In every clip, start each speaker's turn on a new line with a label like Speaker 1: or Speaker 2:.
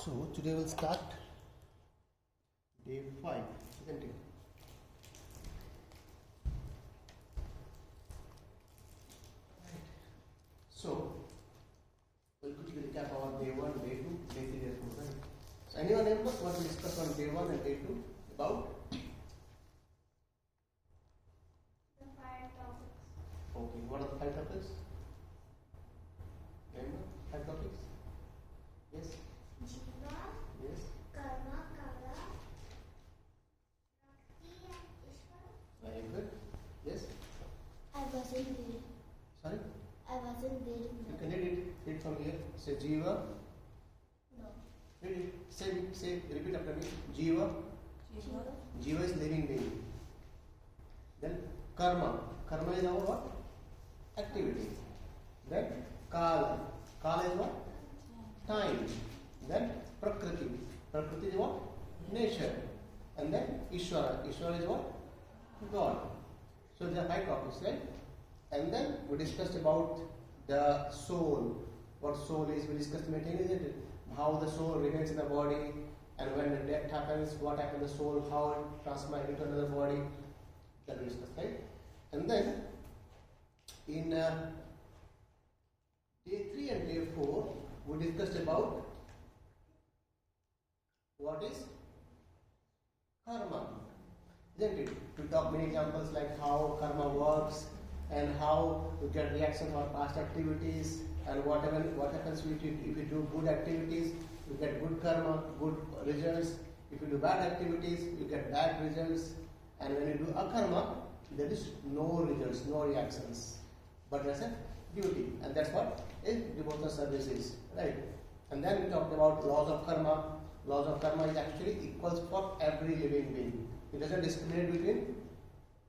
Speaker 1: So today we'll start day 5, isn't it? Right. So we'll quickly recap our day 1, day 2, day 3, day 4, right? So anyone remember what we discussed on day 1 and day 2 about?
Speaker 2: The 5 topics.
Speaker 1: Okay, what are the 5 topics? Remember 5 topics? Yes?
Speaker 2: Jiva,
Speaker 1: Yes?
Speaker 2: Karma, Kala, Bhakti and Ishvara.
Speaker 1: Very good. Yes?
Speaker 2: I wasn't there.
Speaker 1: Sorry?
Speaker 2: I wasn't there.
Speaker 1: You can read it from here. Say Jiva.
Speaker 2: No.
Speaker 1: Read it. Say, repeat after me. Jiva.
Speaker 2: Jiva.
Speaker 1: Jiva is living being. Then Karma. Karma is our what? Activity. Then Kala. Kala is what? Time. Then Prakriti. Prakriti is what? Nature. And then Ishvara. Ishvara is what? God. So there are 5 topics, right? And then we discussed about the soul. What soul is? We discussed many things, isn't it? How the soul remains in the body, and when the death happens, what happens to the soul, how it transmits into another body. That we discussed, right? And then in day 3 and day 4, we discussed about what is karma, isn't it? We talked many examples like how karma works and how you get reaction for past activities, and what happens if you do good activities, you get good karma, good results. If you do bad activities, you get bad results. And when you do akarma, there is no results, no reactions. But there's a duty, and that's what is devotional service is, right? And then we talked about laws of karma. Laws of karma is actually equals for every living being. It doesn't discriminate between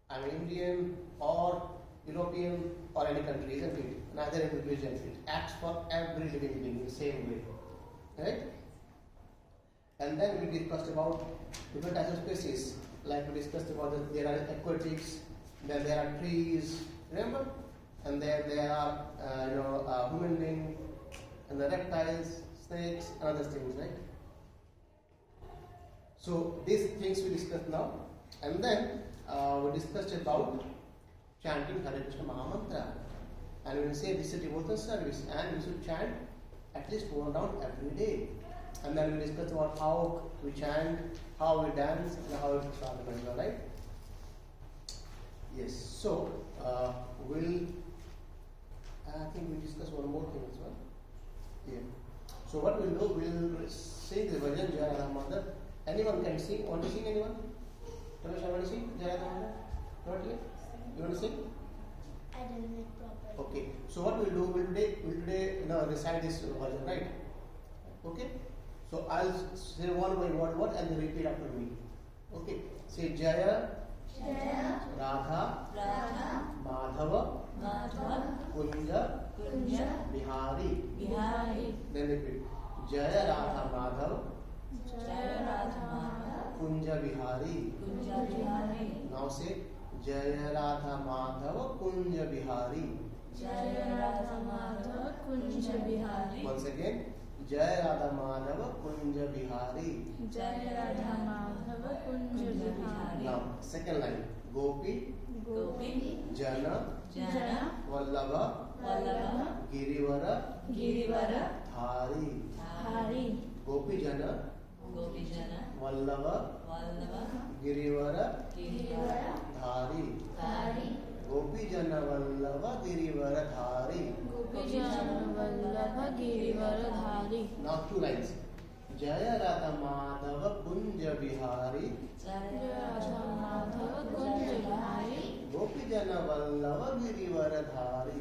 Speaker 1: I'm Indian or European or any country, isn't it? Neither any religion. It acts for every living being in the same way, right? And then we discussed about different types of species. Like we discussed about that there are aquatics, then there are trees, remember? And there are human beings, and the reptiles, snakes, and other things, right? So these things we discussed now, and then we discussed about chanting Hare Krishna Mahamantra, and we will say this is a devotional service, and we should chant at least 1 round every day. And then we discussed about how we chant, how we dance, and how we start the mantra, right? Yes. So I think we discuss one more thing as well. Yeah. So what we'll do, we'll sing the bhajan Jaya Radha Mother. Anyone can sing. Want to sing? Anyone? Ramesh, want to sing? Jaya Radha Mother? Not yet. You want to sing?
Speaker 2: I didn't make proper.
Speaker 1: Okay. So what we'll do, we'll today recite this bhajan, right? Okay. So I'll say one by one, and then repeat after me. Okay. Say Jaya Radha Madhava Kunja Bihari. Then repeat. Jaya Radha Madhava Kunja Bihari. Now say Jaya Radha Madhava Kunja Bihari. Once again. Jaya Radha Madhava Kunja Bihari. Now, second line. Gopi Jana Vallabha Girivara Dhari. Gopi Jana Vallabha Girivara Dhari. Gopi Jana Vallabha Girivara Dhari. Now 2 lines. Jaya Radha Madhava Kunja Bihari. Gopi Jana Vallabha Girivara Dhari.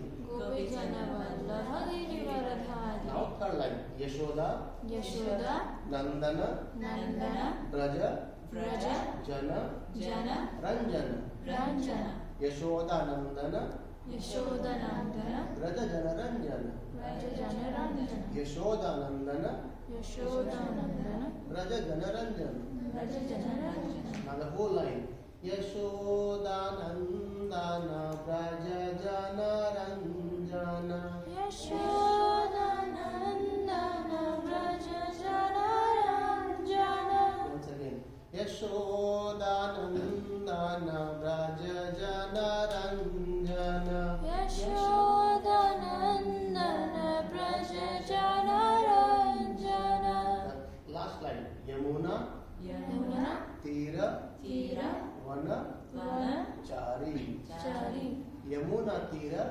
Speaker 1: Now 3rd line. Yashoda Nandana Braja Jana Ranjana. Yashoda Nandana Braja Jana Ranjana. Yashoda Nandana Braja Jana Ranjana. Now the whole line. Yashoda Nandana Braja Jana Ranjana.
Speaker 2: Yashoda Nandana Braja Jana
Speaker 3: Yamuna
Speaker 1: तीरा
Speaker 3: तीर
Speaker 1: one
Speaker 3: वनचारी
Speaker 1: चारी यमुना तीरा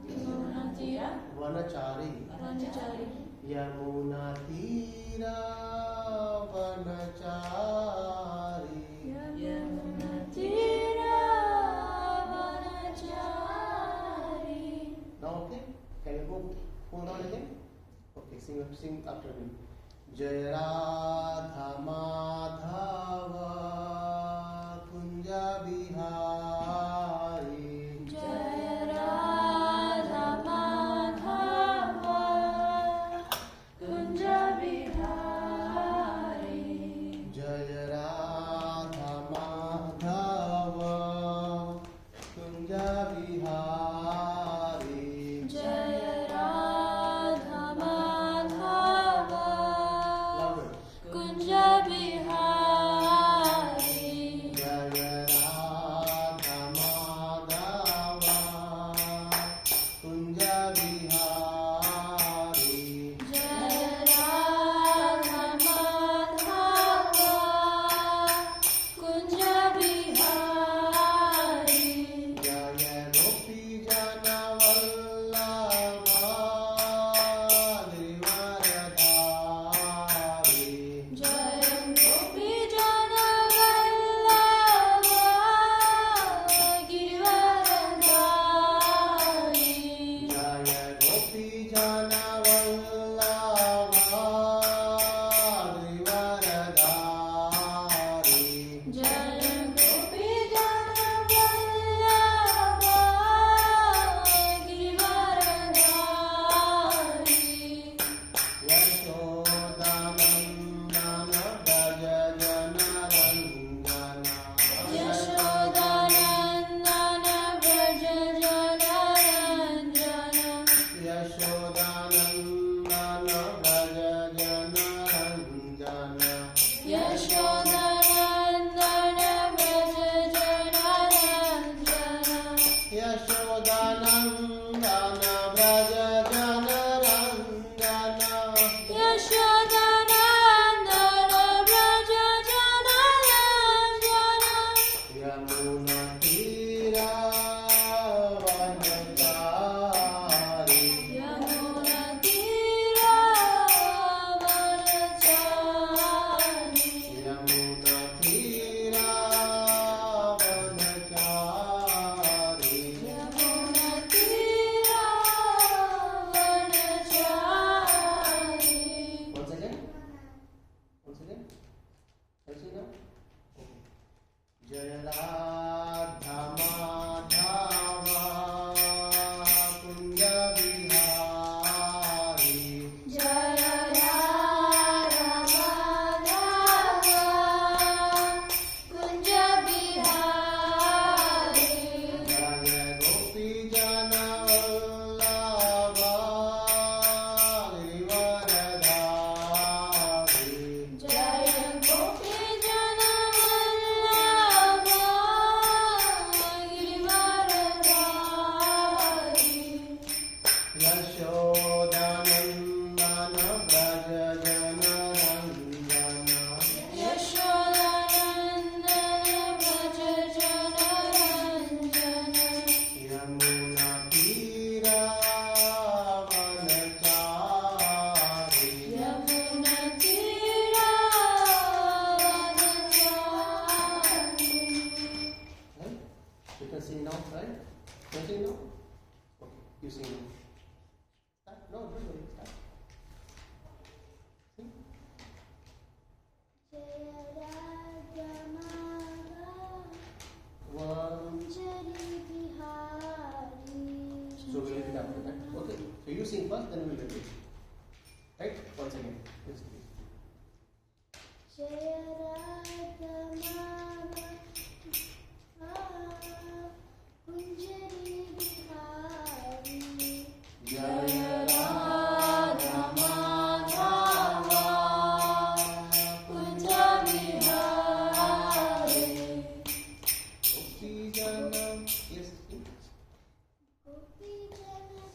Speaker 3: यमुना तीर
Speaker 1: वनचारी
Speaker 3: वनचारी
Speaker 1: यमुना तीरा वनचारी
Speaker 3: यमुना तीर वनचारी.
Speaker 1: Now okay, can you go pull down again? Okay, sing after me. Jai Radha Madhava Kunja Bihari.
Speaker 3: Jai Radha Madhava Kunja Bihari.
Speaker 1: Jai Radha Madhava Kunja Bihari.
Speaker 3: Jai Radha Madhava
Speaker 1: Louder.
Speaker 3: Kunja Bihari.
Speaker 1: Jai Radha Madhava Kunja Bihari.
Speaker 3: Jai Radha Madhava Kunja Bihari.
Speaker 1: Jaya Gopi Jana Vallabha Girivaradhari.
Speaker 3: Jai Gopi Jana Vallabha Girivaradhari.
Speaker 1: Jaya Gopi Jana Vallabha Girivaradhari.
Speaker 3: Jai Gopi Jana Vallabha Girivaradhari.
Speaker 1: Yashodanandana Braja Janaranjana.
Speaker 3: Yashodanandana Braja Janaranjana.
Speaker 1: Yashodanandana Braja Janaranjana.
Speaker 3: Yashodanandana Braja Janaranjana.
Speaker 1: Yashodanandana Braja Janaranjana.
Speaker 3: Yashodanandana Braja Janaranjana.
Speaker 1: Yamuna Tira Vanachari.
Speaker 3: Yamuna Tira Vanachari.
Speaker 1: Yamuna Tira Vanachari.
Speaker 3: Yamuna Tira Vanachari.
Speaker 1: Once again. Let's see now. Jaya Radha Madhava Kunja Bihari.
Speaker 3: Jaya Radha Madhava Kunja Bihari.
Speaker 1: Jaya Gopi Jana Vallabha Girivaradhari.
Speaker 3: Jaya Gopi Jana Vallabha Girivaradhari.
Speaker 1: Yashodanandana Braja Janaranjana.
Speaker 3: Yashodanandana Braja Janaranjana.
Speaker 1: Yamuna Tira Vanachari.
Speaker 3: Yamuna Tira Vanachari.
Speaker 1: Right? You can sing now, right? Can you sing now? Okay, you sing now. Start. No, don't worry. Start. Sing.
Speaker 2: Jaya Radha Madhava
Speaker 1: One.
Speaker 2: Kunjari Bihari.
Speaker 1: So we'll repeat after that. Okay. So you sing first, then we'll repeat. Right? Once again. Yes, please.
Speaker 2: Jaya Radha Madhava Kunjari Bihari.
Speaker 1: Jaya
Speaker 3: Radha Madhava Kunja Bihari.
Speaker 1: Gopi Jana. Yes, please.
Speaker 2: Gopi Jana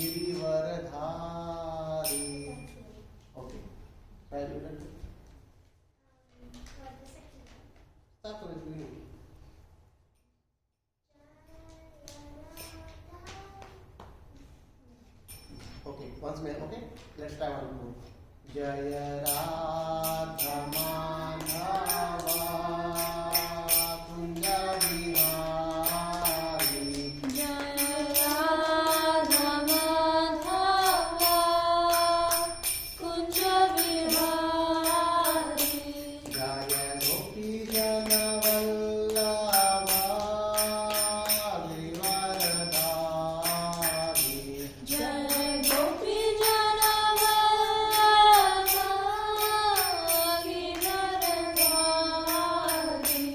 Speaker 1: Girivardhari. Okay. Right, you done? Start from the beginning. Okay, once more. Okay, let's try one more. Jaya Radha Madhava Kunja Bihari.
Speaker 3: Jaya Radha Madhava Kunja Bihari.
Speaker 1: Jaya Gopi Jana Vallabha Girivaradhari.
Speaker 3: Jaya Gopi Jana Vallabha Girivaradhari.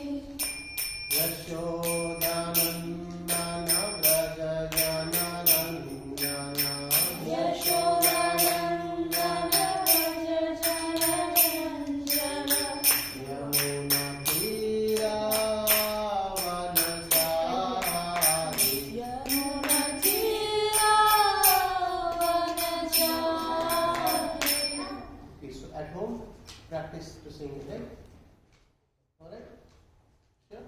Speaker 1: Yashodanandana Vraja Jana Ranjana.
Speaker 3: Yashodanandana Vraja Jana Ranjana.
Speaker 1: Yamuna Tiravanachari.
Speaker 3: Yamuna Tiravanachari.
Speaker 1: Okay, so at home, practice to sing it, right? Alright? Sure?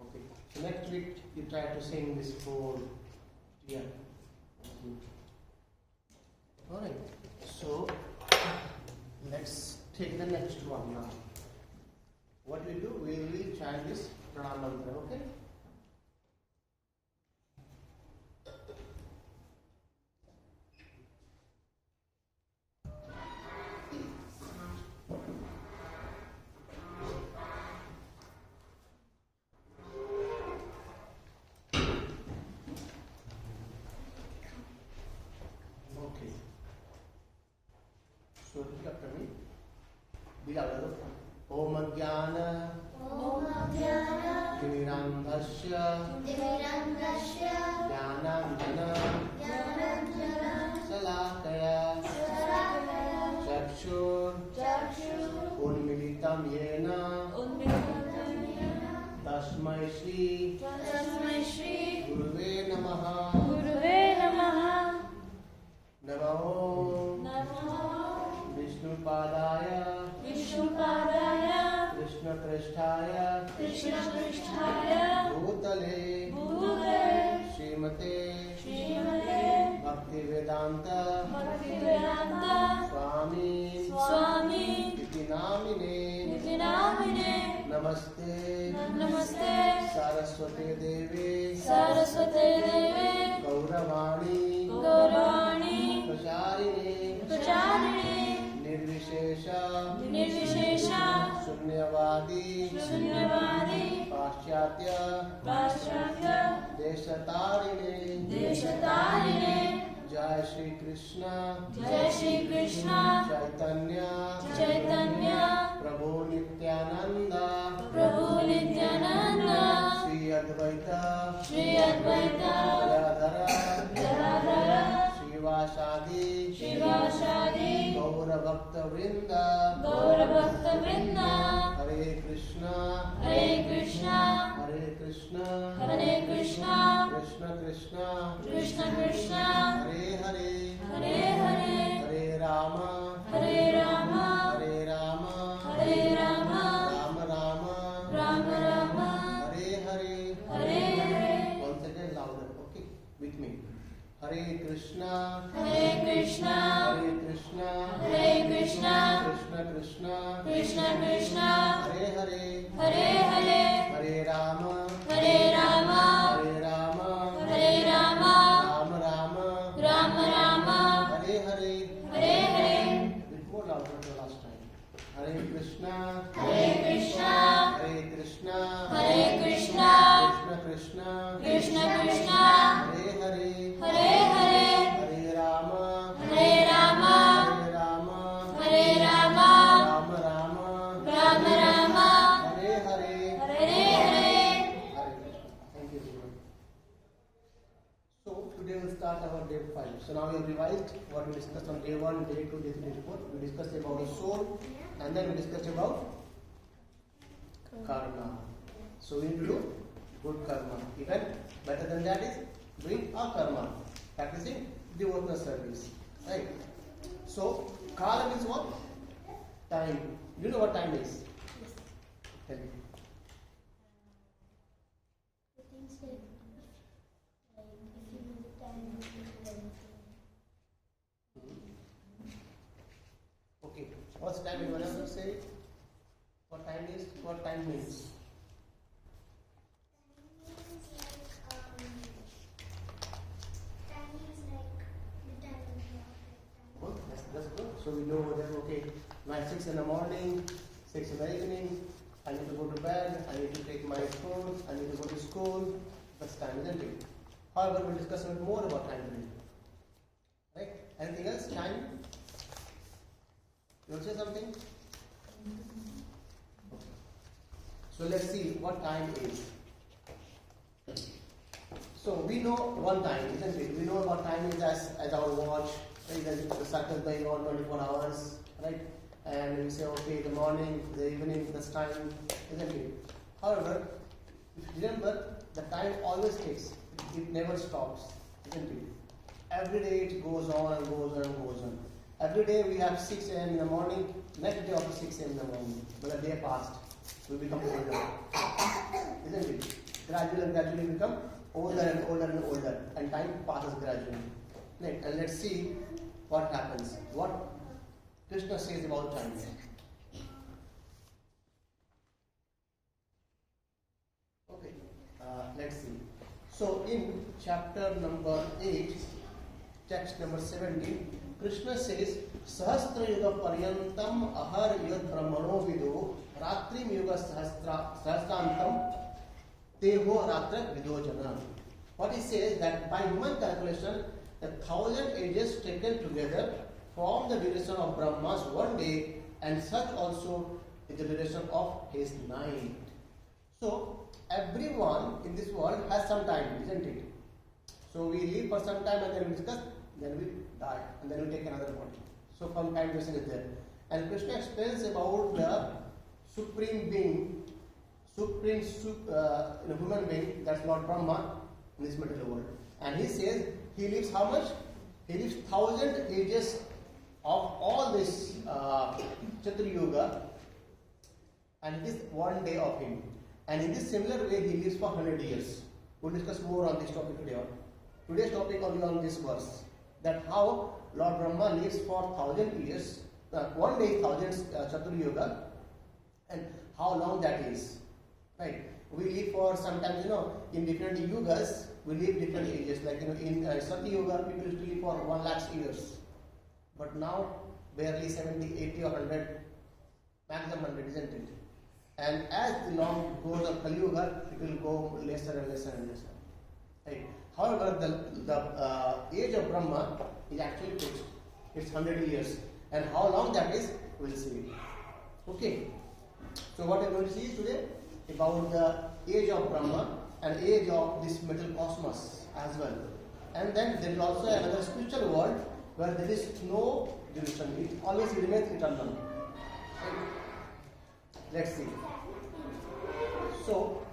Speaker 1: Okay. So next week, you try to sing this whole year. Alright. So, let's take the next one now. What we do, we will chant this pranam mantra, okay? Okay. So repeat after me. Be louder. Om Jnana Timirandhasya Jnananjana Salakaya Chakshur Unmilitam Yena Tasmai Shri
Speaker 3: Tasmai Shri
Speaker 1: Guruve Namaha.
Speaker 3: Guruve Namaha.
Speaker 1: Namo
Speaker 3: Namo
Speaker 1: Vishnupadaya
Speaker 3: Vishnupadaya
Speaker 1: Krishna Krishtaya
Speaker 3: Krishna Krishtaya
Speaker 1: Bhutale
Speaker 3: Bhutale
Speaker 1: Srimate
Speaker 3: Srimate
Speaker 1: Bhaktivedanta
Speaker 3: Bhaktivedanta
Speaker 1: Swami
Speaker 3: Swami
Speaker 1: Iti Namine
Speaker 3: Nitinamine
Speaker 1: Namaste
Speaker 3: Namaste
Speaker 1: Saraswate Devi
Speaker 3: Saraswate Deve
Speaker 1: Gauravani
Speaker 3: Gauravani
Speaker 1: Pracharine
Speaker 3: Pracharine
Speaker 1: Nirvishesha
Speaker 3: Nirvishesha
Speaker 1: Shunyavadi
Speaker 3: Shunyavadi
Speaker 1: Paschatya
Speaker 3: Paschatya
Speaker 1: Deshatarine
Speaker 3: Deshatarine
Speaker 1: Jai Shri Krishna
Speaker 3: Jai Shri Krishna
Speaker 1: Chaitanya
Speaker 3: Chaitanya
Speaker 1: Prabhu Nityananda
Speaker 3: Prabhu Nityananda
Speaker 1: Shri Advaita
Speaker 3: Shri Advaita
Speaker 1: Gadadhara
Speaker 3: Gadadhara
Speaker 1: Shivashadi
Speaker 3: Shivashadi
Speaker 1: Gaura Bhakta Vrinda
Speaker 3: Gaura Bhakta Vrinda
Speaker 1: Hare Krishna
Speaker 3: Hare Krishna
Speaker 1: Hare Krishna
Speaker 3: Hare Krishna
Speaker 1: Krishna Krishna
Speaker 3: Krishna Krishna
Speaker 1: Hare Hare
Speaker 3: Hare Hare
Speaker 1: Hare Rama
Speaker 3: Hare Rama
Speaker 1: Hare Rama
Speaker 3: Hare Rama
Speaker 1: Rama Rama
Speaker 3: Rama Rama
Speaker 1: Hare Hare
Speaker 3: Hare Hare.
Speaker 1: Once again louder, okay? With me. Hare Krishna
Speaker 3: Hare Krishna
Speaker 1: Hare Krishna
Speaker 3: Hare Krishna
Speaker 1: Krishna Krishna
Speaker 3: Krishna Krishna
Speaker 1: Hare Hare
Speaker 3: Hare Hare
Speaker 1: Hare Rama
Speaker 3: Hare Rama
Speaker 1: Hare Rama
Speaker 3: Hare Rama
Speaker 1: Rama Rama
Speaker 3: Rama Rama
Speaker 1: Hare Hare
Speaker 3: Hare Hare.
Speaker 1: Bit more louder the last time. Hare Krishna
Speaker 3: Hare Krishna
Speaker 1: Hare Krishna
Speaker 3: Hare Krishna
Speaker 1: Krishna Krishna
Speaker 3: Krishna Krishna
Speaker 1: Hare Hare
Speaker 3: Hare Hare
Speaker 1: Hare Rama
Speaker 3: Hare Rama
Speaker 1: Hare Rama
Speaker 3: Hare Rama
Speaker 1: Rama Rama
Speaker 3: Rama Rama
Speaker 1: Hare Hare
Speaker 3: Hare Hare.
Speaker 1: Hare Krishna. Thank you everyone. So today we'll start our day 5. So now we have revised what we discussed on day 1, day 2, day 3, day 4. We discussed about the soul and then we discussed about karma. So we need to do good karma. Even better than that is doing akarma. Practicing devotional service. Right? So, kala means what? Time. You know what time is? Tell me.
Speaker 2: The things like if you know the time, you can do anything.
Speaker 1: Okay. What's time? Anyone else will say? What time is? What time means? Good. That's good. So we know that okay, my 6 in the morning, 6 in the evening, I need to go to bed, I need to take my food, I need to go to school. That's time, isn't it? However, we'll discuss a bit more about time today. Right? Anything else? Time? You want to say something? Okay. So let's see what time is. So we know one time, isn't it? We know what time is as our watch. Right? The cycle going on 24 hours, right? And we say, okay, the morning, the evening, this time, isn't it? However, if you remember, the time always takes. It never stops, isn't it? Every day it goes on and goes on and goes on. Every day we have 6 a.m. in the morning, next day after 6 a.m. in the morning. But a day passed, we become older, isn't it? Gradually become older and older and older, and time passes gradually. Right? And let's see what happens. What Krishna says about time. Okay, let's see. So in chapter number 8, text number 17, Krishna says, Sahasra Yuga Paryantam Ahar Yad Brahmano Vido Ratrim Yuga Sahasrantam Teho Ratra Vidojana. What he says that by human calculation, the 1,000 ages taken together form the duration of Brahma's one day, and such also is the duration of his night. So everyone in this world has some time, isn't it? So we live for some time and then we discuss, then we die, and then we take another body. So some time duration is there. And Krishna explains about the supreme being, human being, that's Lord Brahma in this material world. And he says he lives how much? He lives 1,000 ages of all this Chatru Yuga, and it is one day of him. And in this similar way, he lives for 100 years. We'll discuss more on this topic today. Today's topic only on this verse, that how Lord Brahma lives for 1,000 years, one day 1,000 Chatru Yuga, and how long that is. Right? We live for sometimes, in different yugas, we live different ages. Like, in Satya Yuga, people used to live for 1 lakh years. But now, barely 70, 80 or 100, maximum 100, isn't it? And as the long goes of Kali Yuga, it will go lesser and lesser and lesser. Right? However, the age of Brahma is actually fixed. It's 100 years. And how long that is, we'll see. Okay. So what we're going to see is today about the age of Brahma and age of this metal cosmos as well. And then there is also another spiritual world where there is no duration. It always remains eternal. Let's see. So,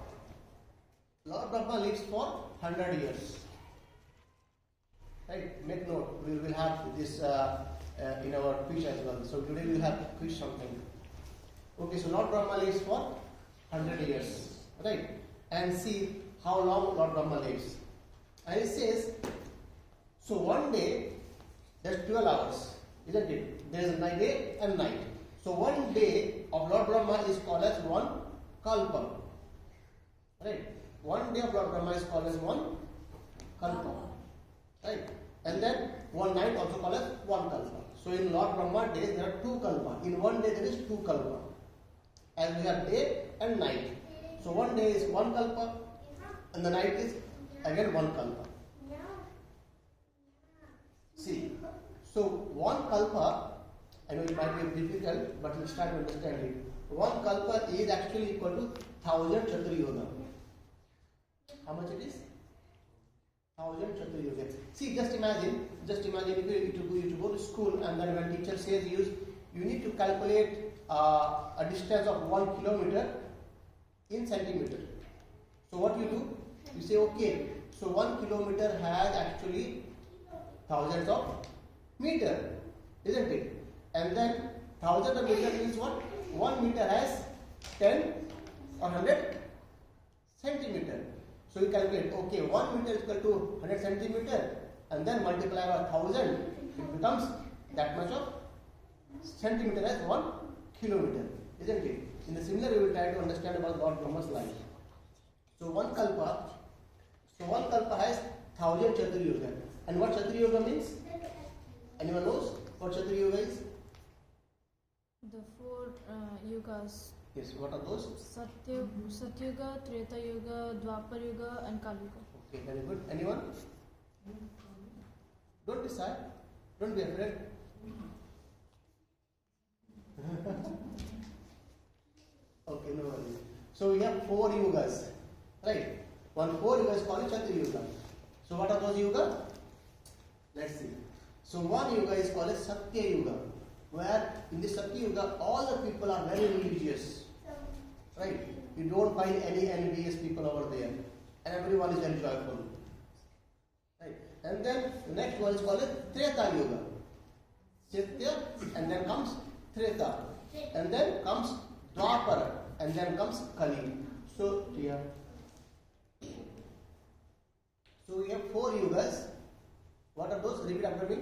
Speaker 1: Lord Brahma lives for 100 years. Right? Make note. We will have this in our quiz as well. So today we will have quiz something. Okay, so Lord Brahma lives for 100 years. Right? And see how long Lord Brahma lives. And it says, so one day, there's 12 hours, isn't it? There is a day and night. So one day of Lord Brahma is called as one kalpa. Right? One day of Lord Brahma is called as one kalpa. Right? And then one night also called as one kalpa. So in Lord Brahma days there are 2 kalpa. In one day there is 2 kalpa. As we have day and night. So one day is one kalpa and the night is again one kalpa. See, so one kalpa, I know it might be difficult, but we'll start to understand it. One kalpa is actually equal to 1,000 Chatru Yuga. How much it is? 1,000 Chatru Yuga. See, just imagine if you go to school and then when teacher says you need to calculate a distance of 1 kilometer in centimeter. So what you do? You say, okay, so 1 kilometer has actually thousands of meter, isn't it? And then thousands of meter means what? 1 meter has 10 or 100 centimeter. So you calculate, okay, 1 meter is equal to 100 centimeter, and then multiply by 1000, it becomes that much of centimeter as 1 kilometer, isn't it? In the similar way, we will try to understand about Lord Brahma's life. So one kalpa has 1000 Chaturi Yuga. And what Chaturi Yuga means? Anyone knows what Chaturi Yuga is?
Speaker 4: The four yugas.
Speaker 1: Yes, what are those?
Speaker 4: Satyuga, Treta Yuga, Dwapar Yuga, and Kali Yuga.
Speaker 1: Okay, very good. Anyone? Don't be shy. Don't be afraid. Okay, no worries. So we have 4 yugas, right? 4 yugas is called Chaturi Yuga. So what are those yugas? Let's see. So one yuga is called as Satya Yuga, where in the Satya Yuga all the people are very religious, right? You don't find any envious people over there, and everyone is very joyful, right? And then the next one is called as Treta Yuga. Satya, and then comes Treta, and then comes Dwapara, and then comes Kali. So here, so we have 4 yugas. What are those? Repeat after me.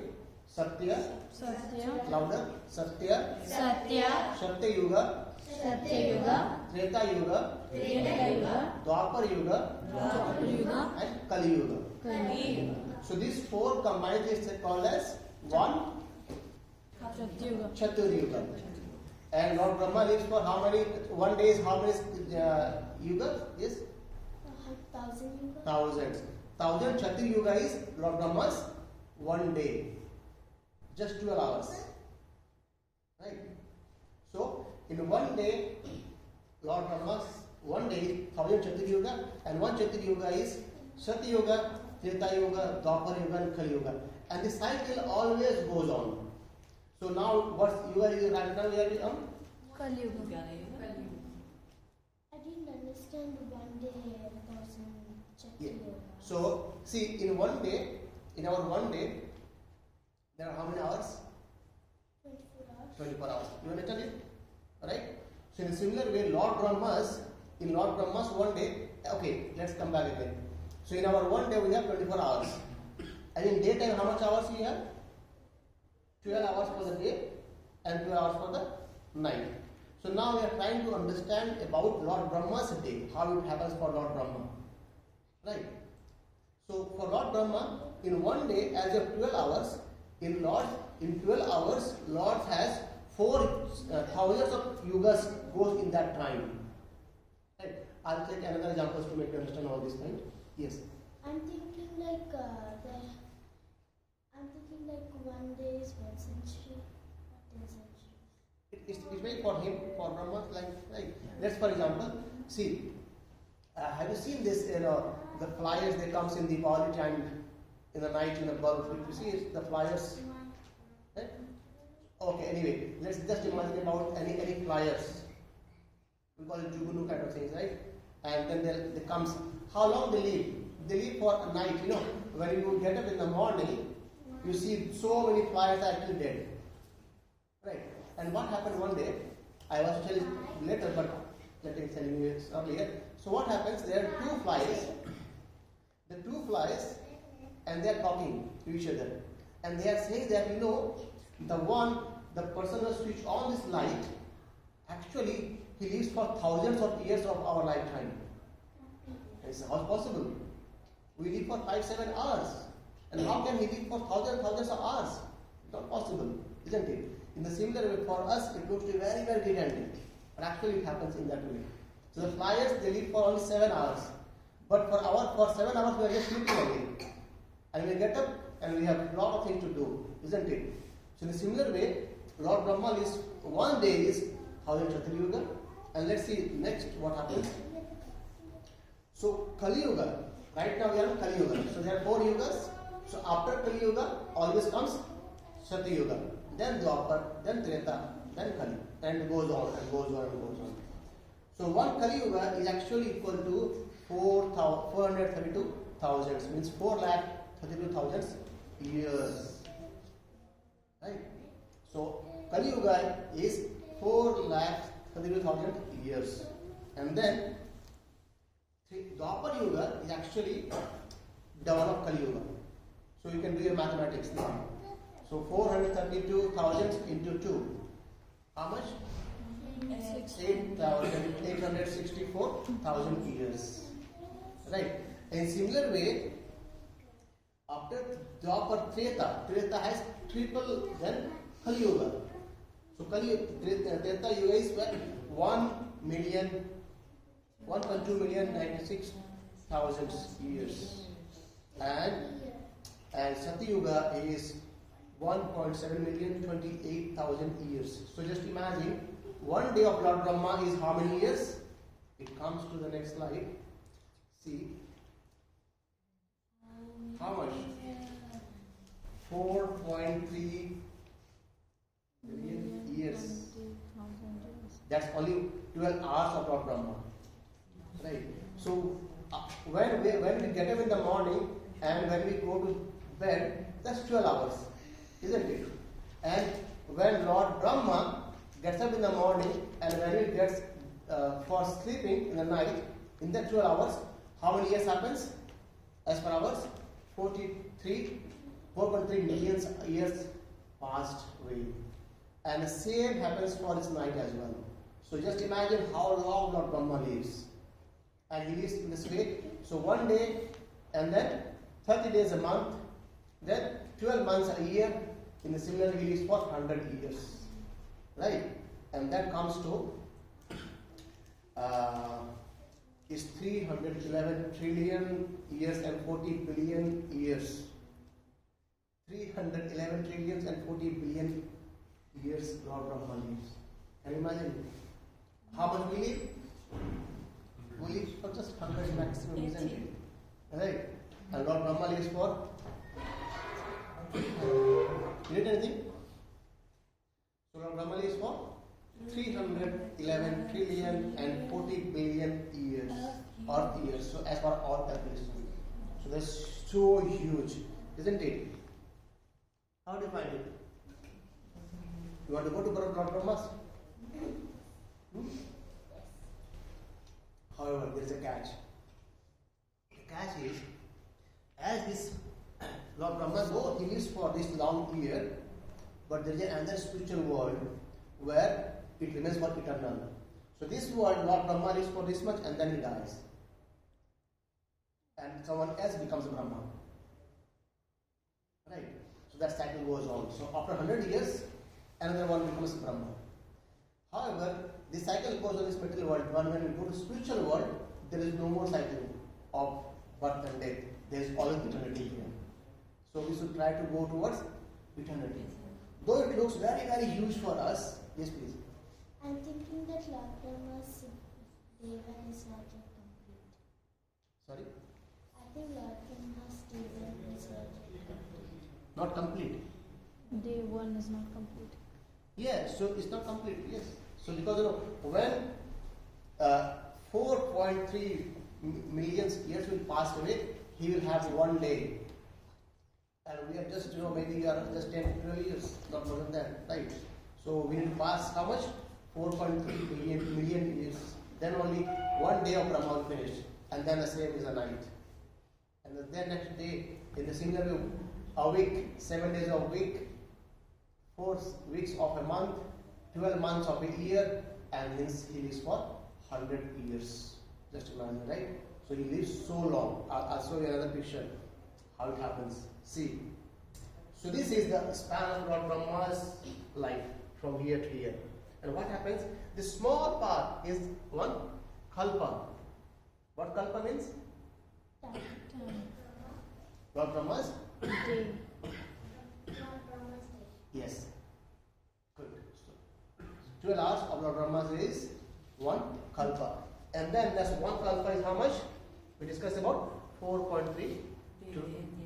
Speaker 1: Satya.
Speaker 4: Satya.
Speaker 1: Louder. Satya.
Speaker 3: Satya,
Speaker 1: Satya Yuga.
Speaker 3: Satya Yuga,
Speaker 1: Treta Yuga.
Speaker 3: Treta Yuga,
Speaker 1: Dwapar Yuga.
Speaker 4: Dwapar Yuga,
Speaker 1: And Kali Yuga.
Speaker 4: Kali Yuga,
Speaker 1: So these 4 combined is called as one
Speaker 4: Satyuga.
Speaker 1: Chaturi Yuga. And Lord Brahma lives for how many? One day is how many yugas? Yes?
Speaker 2: 1000 yuga.
Speaker 1: Thousands. 1000 Chaturi Yuga is Lord Brahma's one day. Just 12 hours. Right? So, in one day, Lord Brahma's one day is 1000 Chaturi Yuga, and one Chaturi Yuga is Satya Yuga, Treta Yuga, Dwapar Yuga, and Kali Yuga. And the cycle always goes on. So now, what yuga is right now? We are on
Speaker 4: Kali Yuga.
Speaker 2: I didn't understand one day 1000
Speaker 1: Yeah.
Speaker 2: yuga.
Speaker 1: So, see, in one day, in our one day, there are how many hours?
Speaker 2: 24 hours.
Speaker 1: 24 hours. You understand it? Right? So, in a similar way, in Lord Brahma's one day, okay, let's come back again. So, in our one day, we have 24 hours. And in daytime, how much hours we have? 12 hours for the day and 12 hours for the night. So, now we are trying to understand about Lord Brahma's day, how it happens for Lord Brahma. Right? So, for Lord Brahma, in one day, as of 12 hours, in 12 hours, Lord has 4 thousands of yugas goes in that time. Right? I'll take another examples to make you understand all this point. Yes.
Speaker 2: I'm thinking like one day is 1 century, 10 centuries.
Speaker 1: It's very for him, for Brahma, like, right? Let's, for example, see, have you seen this, the flyers, they comes in the Diwali time, in the night, in the bulb, you see the flyers, right? Okay, anyway, let's just imagine about any flyers. We call it jugunu kind of things, right? And then they comes, how long they live? They live for a night, when you get up in the morning, you see so many flyers are actually dead. Right? And what happened one day, I was telling you later, but let me tell you earlier. So what happens, there are 2 flies, and they are talking to each other. And they are saying that, the person who switched on this light, actually, he lives for thousands of years of our lifetime. And it's how possible? We live for 5-7 hours. And how can he live for thousands of hours? It's not possible, isn't it? In the similar way, for us, it looks to be very, very gigantic. But actually, it happens in that way. So the flyers, they live for only 7 hours. But for 7 hours, we are just sleeping again. And we get up and we have a lot of things to do, isn't it? So in a similar way, Lord Brahma is one day is 1000 Chaturi Yuga. And let's see next what happens. So Kali Yuga, right now we are in Kali Yuga. So there are 4 yugas. So after Kali Yuga, always comes Satya Yuga, then Dwapar, then Treta, then Kali, and goes on and goes on and goes on. So one Kali Yuga is actually equal to 432 thousands, means 4,32,000 years. Right? So Kali Yuga is 4,32,000 years. And then Dwapar Yuga is actually dawn of Kali Yuga. So you can do your mathematics now. So 432,000 into 2. How much? 864,000 years. Right? In similar way, after Dwapar Treta has triple than Kali Yuga. So Treta Yuga is 1,2,096,000 years. And Satya Yuga is 1.7,028,000 years. So just imagine, one day of Lord Brahma is how many years? It comes to the next slide. See. How much? 4.3 billion years. That's only 12 hours of Lord Brahma. Right? So when we get up in the morning and when we go to bed, that's 12 hours. Isn't it? And when Lord Brahma gets up in the morning and when he gets for sleeping in the night, in that 12 hours, how many years happens? As per hours, 4.3 million years passed away. And the same happens for his night as well. So just imagine how long Lord Brahma lives. And he lives in this way. So one day, and then 30 days a month, then 12 months a year. In the similar, he lives for 100 years. Right? And that comes to is 311 trillion years and 40 billion years. 311 trillions and 40 billion years Lord Brahma lives. Can you imagine how much we live? We live for just 100 maximum, isn't it? Right? And Lord Brahma lives for. You need anything? So Lord Brahma lives for 311 trillion and 40 billion years. Earth years. So as far all calculations. So that's so huge, isn't it? How do you find it? You want to go to Lord Brahma's? However, there is a catch. The catch is, as this Lord Brahma, though he lives for this long year, but there is another spiritual world where it remains for eternal. So this world, Lord Brahma lives for this much and then he dies. And someone else becomes Brahma. Right? So that cycle goes on. So after 100 years, another one becomes Brahma. However, this cycle goes on this material world. When we go to spiritual world, there is no more cycle of birth and death. There is always eternity here. So we should try to go towards eternity. Though it looks very, very huge for us. Yes, please.
Speaker 2: I'm thinking that Lord Brahma's Deva is not yet complete.
Speaker 1: Sorry?
Speaker 2: I think Lord Brahma's Deva is not yet complete.
Speaker 1: Not complete.
Speaker 4: Day 1 is not complete.
Speaker 1: Yeah, so it's not complete, yes. So because when 4.3 million years will pass away, he will have one day. And we are just, maybe we are just 10 to 12 years, not more than that, right? So we need to pass how much? 4.3 million years. Then only one day of Brahma will finish. And then the same is a night. And then next day, in the similar way, a week, 7 days of a week, 4 weeks of a month, 12 months of a year, and hence he lives for 100 years. Just imagine, right? So he lives so long. I'll show you another picture, how it happens. See. So this is the span of Lord Brahma's life from here to here. And what happens? This small part is one kalpa. What kalpa means? Lord Brahma's
Speaker 4: Day.
Speaker 2: Lord Brahma's Deva.
Speaker 1: Yes. Good. So 12 hours of Lord Brahma's is one kalpa. And then that's one kalpa is how much? We discussed about 4.3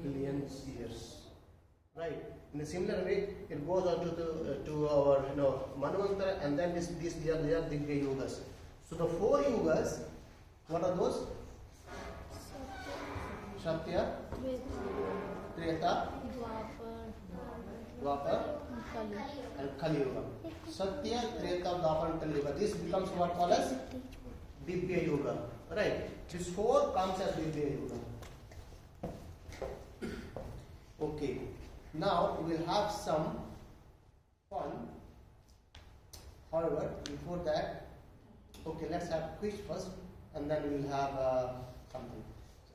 Speaker 1: billion years. Right. In a similar way, it goes on to our Manvantara, and then they are Divya Yugas. So the 4 Yugas, what are those? Satya, Treta, Dwapar,
Speaker 4: Kali.
Speaker 1: and Kali Yuga. Satya, Treta, Dwapar, and Kali Yuga. This becomes what called as Divya Yuga. Right? This 4 comes as Divya Yuga. Okay. Now we will have some fun. However, before that, okay, let's have quiz first, and then we will have something.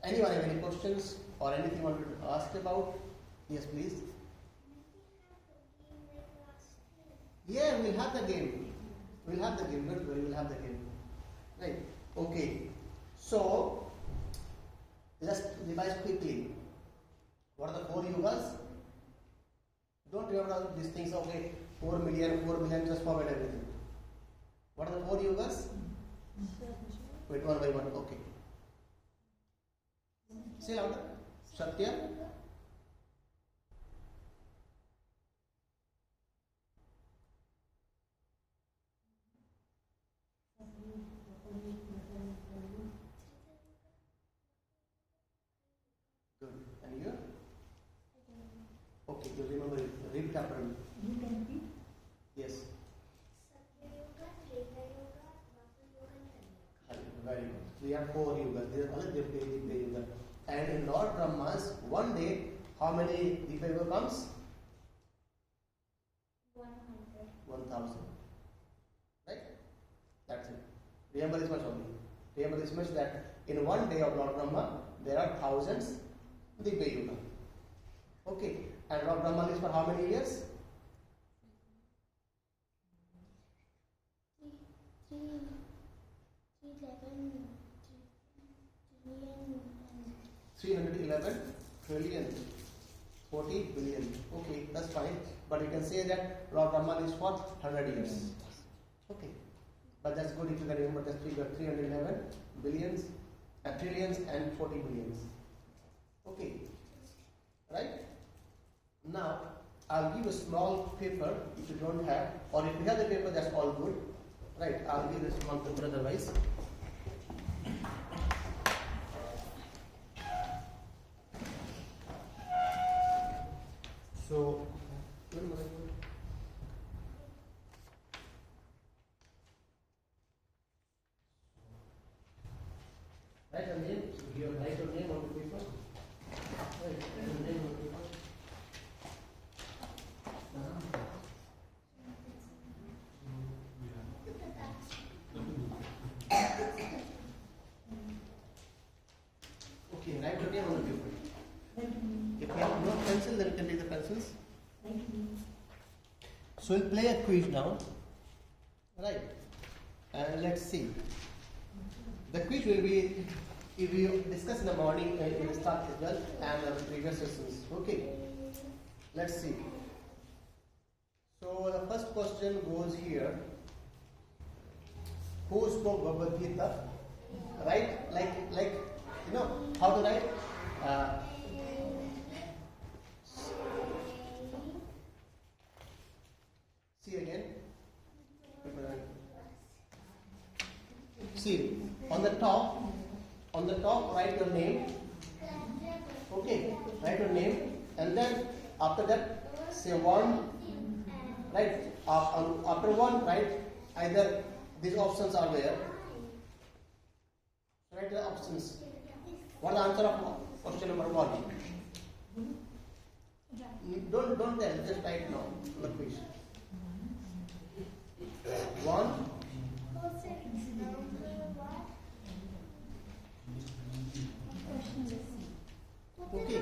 Speaker 1: Anyone have any questions or anything wanted to ask about? Yes, please. Yeah, we'll have the game. We'll have the game. Don't worry, we'll have the game. Right. Okay. So let's revise quickly. What are the 4 yugas? Don't remember these things. Okay, 4 million, just forget everything. What are the 4 yugas? Wait, one by one. Okay. Say louder. Satya. Good. And you? Okay, you remember it. Repeat after me.
Speaker 3: You can repeat.
Speaker 1: Yes.
Speaker 2: Satyayuga, Treta Yuga, Dwapar Yuga, and Kali Yuga.
Speaker 1: Very good. We have 4 yugas. These are all the Divya Yuga. And in Lord Brahma's one day, how many Divya Yuga comes?
Speaker 2: 100.
Speaker 1: 1000. Right? That's it. Remember this much only. Remember this much that in one day of Lord Brahma, there are thousands Divya Yuga. Okay. And Lord Brahma lives for how many years? 311 trillion, 40 billion. Okay, that's fine. But you can say that Lord Brahma lives for 100 years. Okay. But that's good if you can remember this figure 311 billions, trillions and 40 billions. Okay. Right? Now, I'll give a small paper if you don't have, or if you have the paper, that's all good. Right? I'll give a small paper otherwise. So, write your name. You write your name on the paper. Write your name on the paper. Okay, write your name on the paper. If you have no pencil, then you can take the pencils. So we'll play a quiz now. Right. And let's see. The quiz will be, if we discuss in the morning, in the start as well, and the previous sessions. Okay. Let's see. So the first question goes here. Who spoke Bhagavad Gita? Right? Like you know how to write? See again. See, on the top write your name. Okay, write your name, and then after that say one. Right, after one write either these options are there. Write the options. What is the answer of question number 1? Don't tell, just write now. Look please. 1. Okay.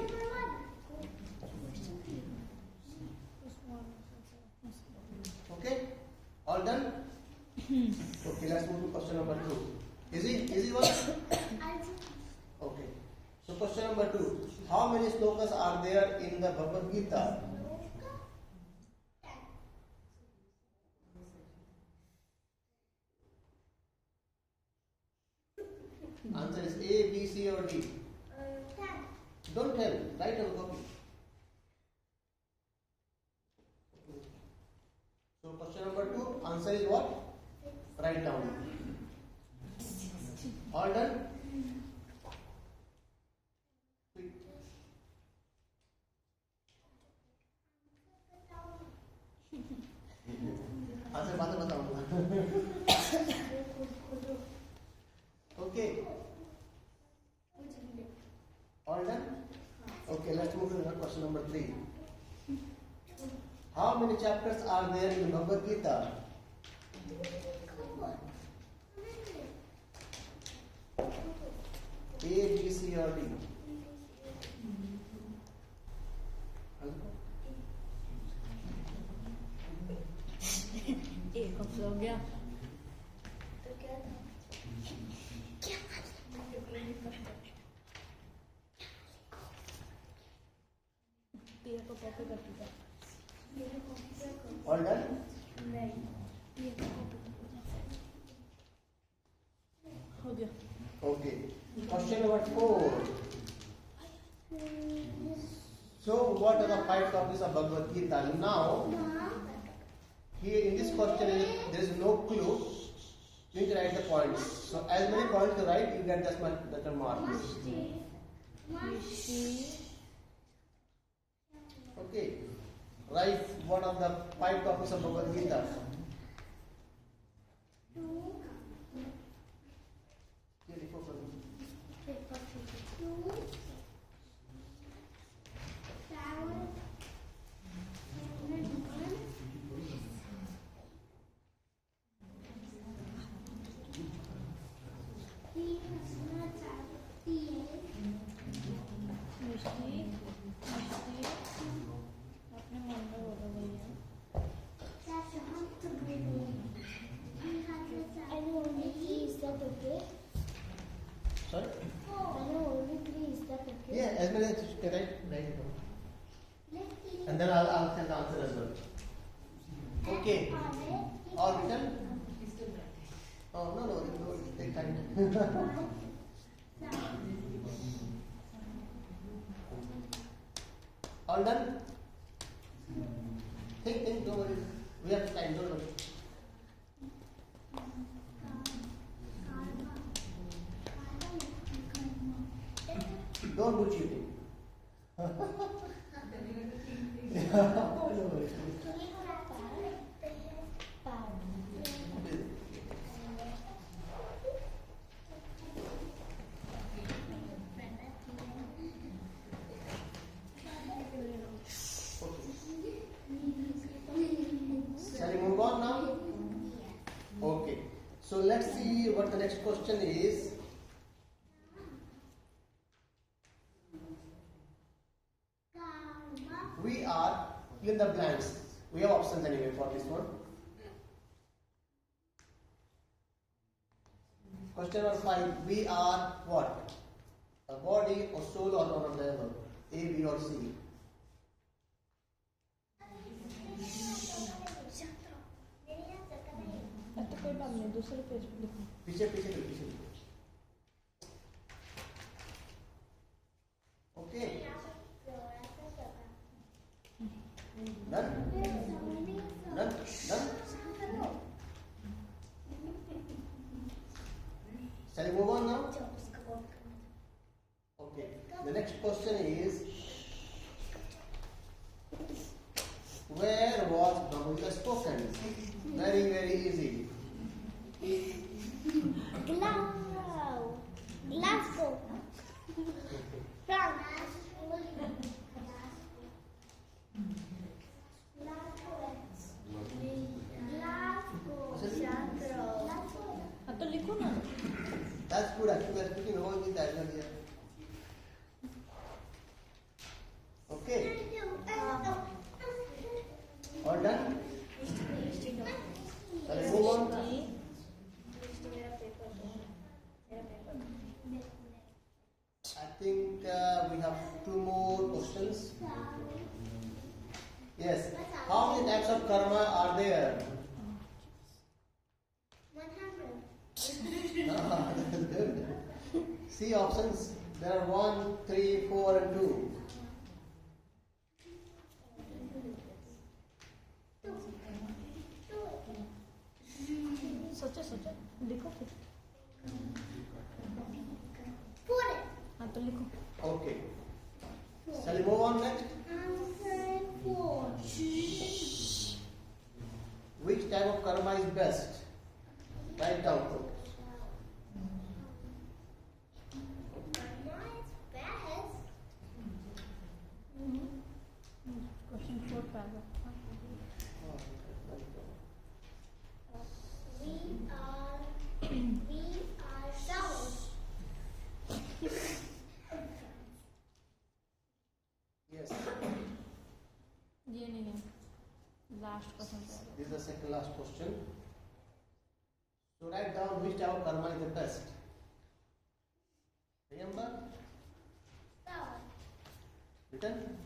Speaker 1: Okay. All done? Okay, let's move to question number 2. Easy one? Okay. So question number 2. How many slokas are there in the Bhagavad Gita? Answer is A, B, C or D. Don't tell. Write on copy. So question number 2. Answer is what? Write down. All done? Quick. Answer बाद में बताऊंगा. Okay. All done? Okay, let's move to question number 3. How many chapters are there in Bhagavad Gita? A, B, C or D?
Speaker 4: एक हफ्ता हो गया.
Speaker 2: तो क्या था?
Speaker 4: तेरे को कॉपी कर दूंगा.
Speaker 1: All done?
Speaker 4: हो गया.
Speaker 1: Okay. Question number 4. So, what are the 5 copies of Bhagavad Gita? Now, here in this question, there is no clue. You need to write the points. So, as many points you write, you get that much better mark. Okay. Write what are the 5 copies of Bhagavad Gita. Here, लिखो for me.
Speaker 4: अपने मन में बोलो भैया.
Speaker 1: Sorry? Yeah, as many as you can write it down. And then I'll send the answer as well. Okay. All written? Oh, no, take time. All done? Think, don't worry. We have time, don't worry. Don't do cheating. Don't worry. Shall we move on now? Okay. So let's see what the next question is. We are in the blanks. We have options anyway for this one. Question number 5. We are what? A body or soul or none of the above? A, B or C?
Speaker 4: तो कोई बात नहीं, दूसरे page पे लिखो.
Speaker 1: पीछे. Okay. Done? Shall we move on now? Okay. The next question is, where was Bhagavad spoken? Very, very easy.
Speaker 2: Glasgow. France.
Speaker 4: हाँ तो लिखो ना.
Speaker 1: That's good. Actually, we are speaking about Gita as well here. Okay. All done? Shall we move on? I think we have 2 more questions. Yes. How many types of karma are there?
Speaker 2: 100.
Speaker 1: That's good. See options. There are 1, 3, 4 and 2.
Speaker 4: सोचो लिखो फिर. हाँ तो लिखो.
Speaker 1: Okay. Shall we move on next?
Speaker 2: Answer 4.
Speaker 1: Which type of karma is best? Write down, folks.
Speaker 4: Question 4 paragraph.
Speaker 2: We are souls.
Speaker 1: Yes.
Speaker 4: ये नहीं है. Last question.
Speaker 1: This is the second last question. So write down which type of karma is the best. Remember? Written?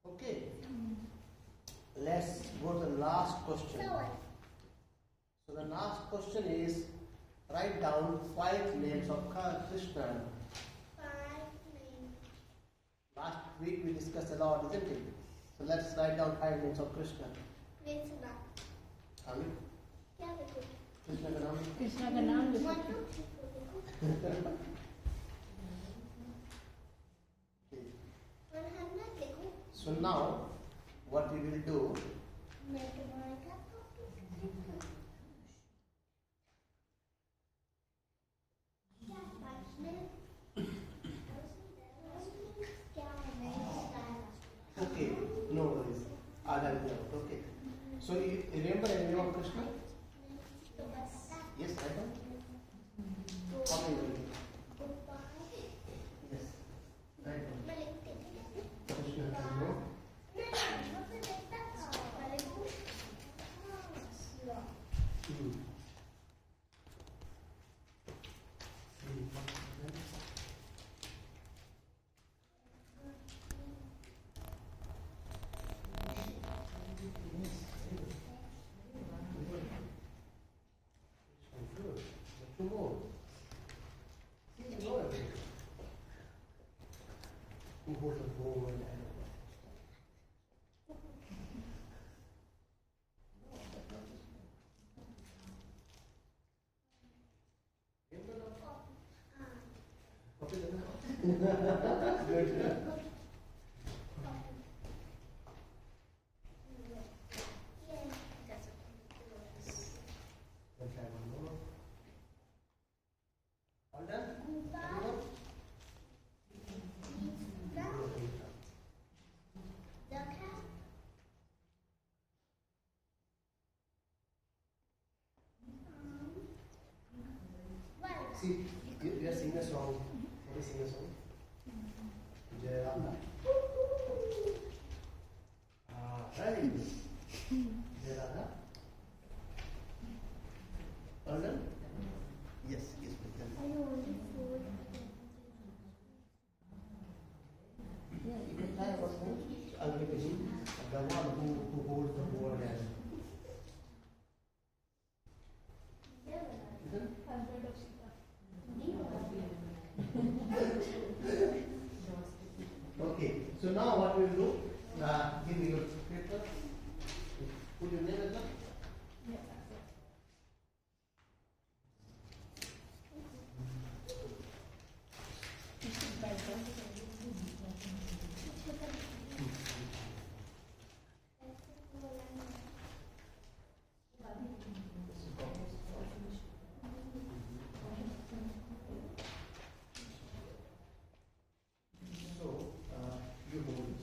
Speaker 1: Okay. Let's go to the last question. So the last question is write down 5 names of Krishna. Last week we discussed a lot, isn't it? So let's write down 5 names of Krishna. Amin? Krishna ka naam?
Speaker 4: Krishna का नाम लिखो.
Speaker 1: Okay. So now what we will do, okay, no worries. I'll help you out. Okay. So you remember the name of Krishna? Yes, I can. How many? Yes. Right. Krishna Krishna. All done? Everyone? See, you are singing a song. What is singing a song? Jai Rama. Very good. Jai Rama. All done? Yes, yes, we can. Yeah, you can try about that. I'll give you the one who holds the board and. Okay, so now what we will do, give me your paper, put your name as well. So, you hold it.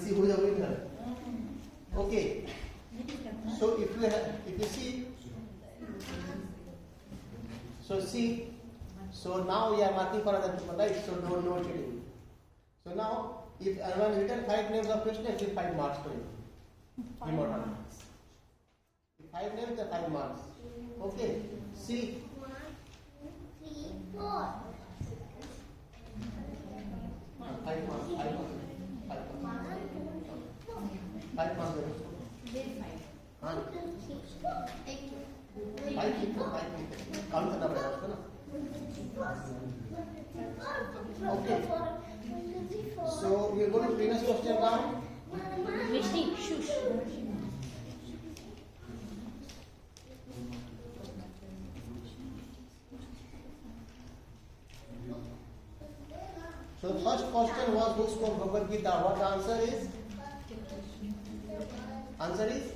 Speaker 1: see who is the winner. Okay. So if you see, so see, so now we are marking for other people, right? So no cheating. So now if anyone written 5 names of Krishna, give 5 marks to him. Immortal. If 5 names, then 5 marks. Okay. See.
Speaker 2: 1, 2, 3, 4.
Speaker 1: 5 marks. 5 marks. 5 marks. 5 people. Count the number. Okay. So we are going to previous question now.
Speaker 3: Mishti, shush.
Speaker 1: So the first question was who spoke Bhagavad Gita? What the answer is? Answer is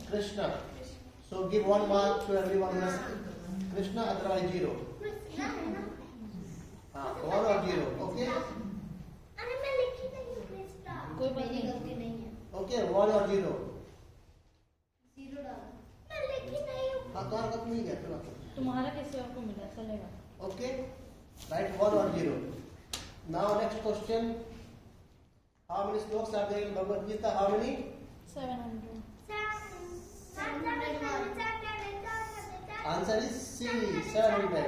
Speaker 1: Krishna. So give 1 mark to everyone who has Krishna, otherwise 0. 1 or 0. Okay?
Speaker 3: कोई बात नहीं.
Speaker 1: Okay, 1 or 0.
Speaker 2: 0 डालो. मैं लिखी नहीं हूँ.
Speaker 1: हाँ तुम्हारा कब मिल गया तुम्हारा?
Speaker 3: तुम्हारा किसी और को मिला चलेगा.
Speaker 1: Okay? Write 1 or 0. Now next question. How many slokas are there in Bhagavad Gita? How many?
Speaker 3: 700.
Speaker 1: Answer is C. 700.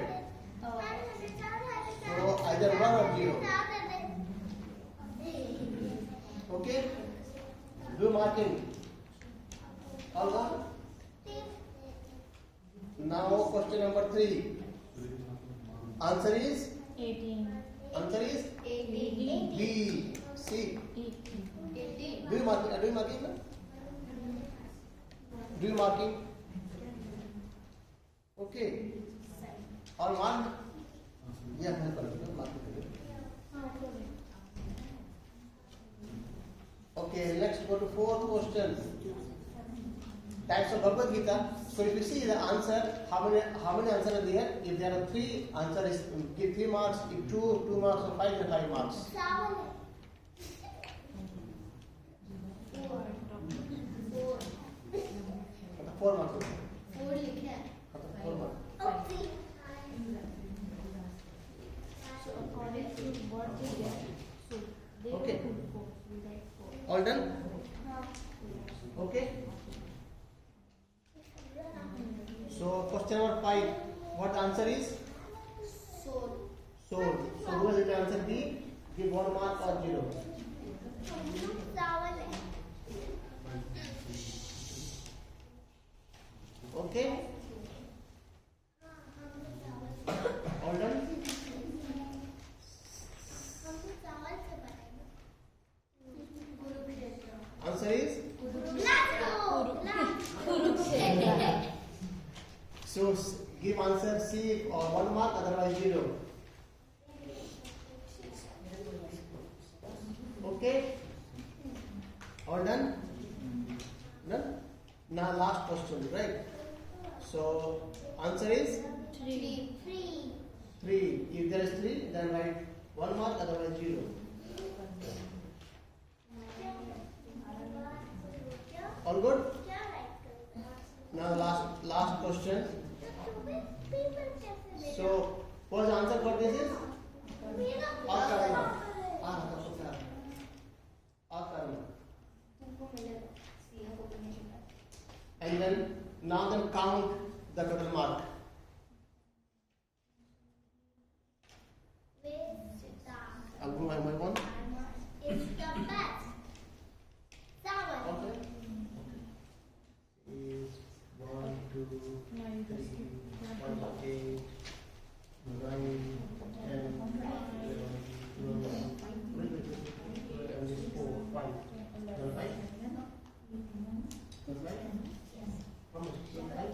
Speaker 1: So either 1 or 0. Okay? Do marking. All done? Now question number 3. Answer is?
Speaker 3: 18.
Speaker 1: Answer is?
Speaker 3: 18.
Speaker 1: B. C.
Speaker 3: 18.
Speaker 1: Do you marking? Do you marking? Do you marking? Okay. All marked? Yeah, okay, let's go to 4th question. Types of Bhagavad Gita. So if you see the answer, how many answers are there? If there are 3, answer is give 3 marks. If 2 marks, or 5, then 5 marks. 4 marks.
Speaker 2: 4 लिखा है.
Speaker 1: 4 marks.
Speaker 3: So according to what they get, so they
Speaker 1: Okay.
Speaker 3: will go.
Speaker 1: All done? Okay. So question number 5. What the answer is?
Speaker 2: Soul.
Speaker 1: Soul. So who has the answer B? Give 1 mark or 0. Okay. All done? Answer is? So give answer C or 1 mark, otherwise 0. Okay? All done? Done? Now last question, right? So answer is
Speaker 3: 3.
Speaker 1: 3. If there is 3, then write 1 mark, otherwise 0. All good? Now last question. So what the answer for this is? Akarma. Akarma. And then now then count the total mark. I'll go by my one.
Speaker 2: It's the best.
Speaker 1: Okay. Is 1, 2, 3, 4, 5, 8, 9, 10, 11, 12, 4, 5. Right? That's right? How much? Right?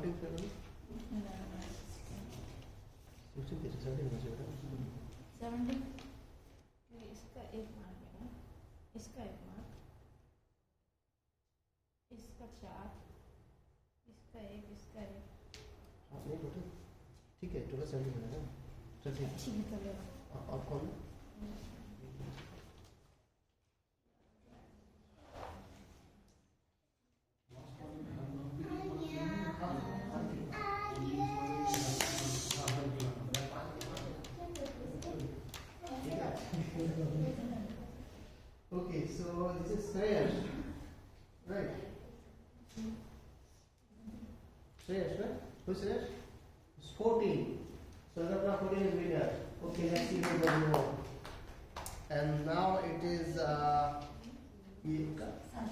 Speaker 1: 14 February? 16 कैसे 17 बजे बेटा?
Speaker 4: 17 इसका एक mark है ना, इसका एक mark, इसका 4, इसका एक, इसका एक।
Speaker 1: हाँ नहीं बेटा, ठीक है 12 17 है ना, चल ठीक है।
Speaker 4: ठीक है चलेगा।
Speaker 1: अब कौन? Okay, so this is Shreyas, right? Shreyas, right? Who's Shreyas? It's 14. So Ratna 14 is winner. Okay, let's see who does more. And now it is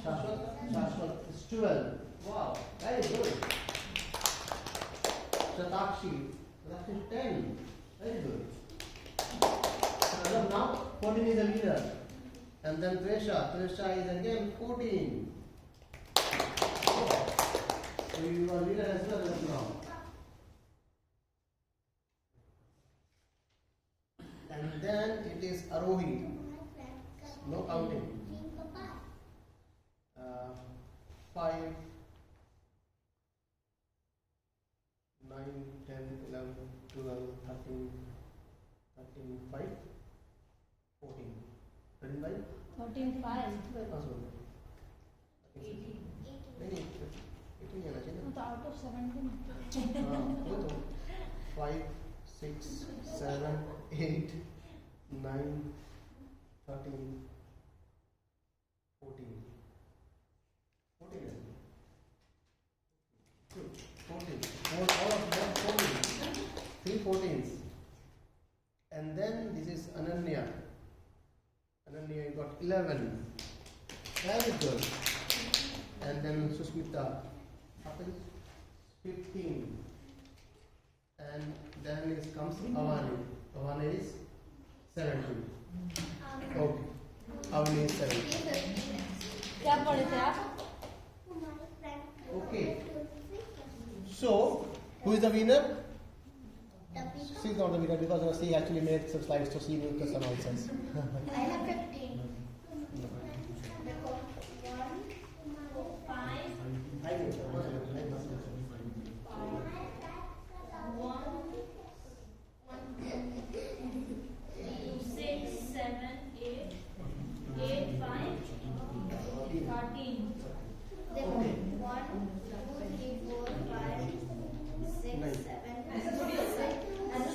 Speaker 1: Shashwat. It's 12. Wow, very good. Shatakshi is 10. Very good. So as of now, 14 is the leader. And then Tresha is again 14. Oh. So you are leader as well as of now. And then it is Arohi. No counting. 5, 9, 10, 11, 12, 13, 5, 14. 13 by?
Speaker 4: 13 5
Speaker 1: नहीं 18 आना चाहिए
Speaker 4: तो out of 17।
Speaker 1: हाँ वो तो 5, 6, 7, 8, 9, 13, 14. 14 is good. 14. All of them 14. 3 14s. And then this is Ananya. Ananya, you got 11. Very good. And then Susmita happens 15. And then comes Avani. Avani is 17. Okay. Avani is 17.
Speaker 4: क्या पढ़े थे आप?
Speaker 1: Okay. So, who is the winner? She is not the winner because she actually made some slides, so she knew the nonsense.
Speaker 2: I have 15.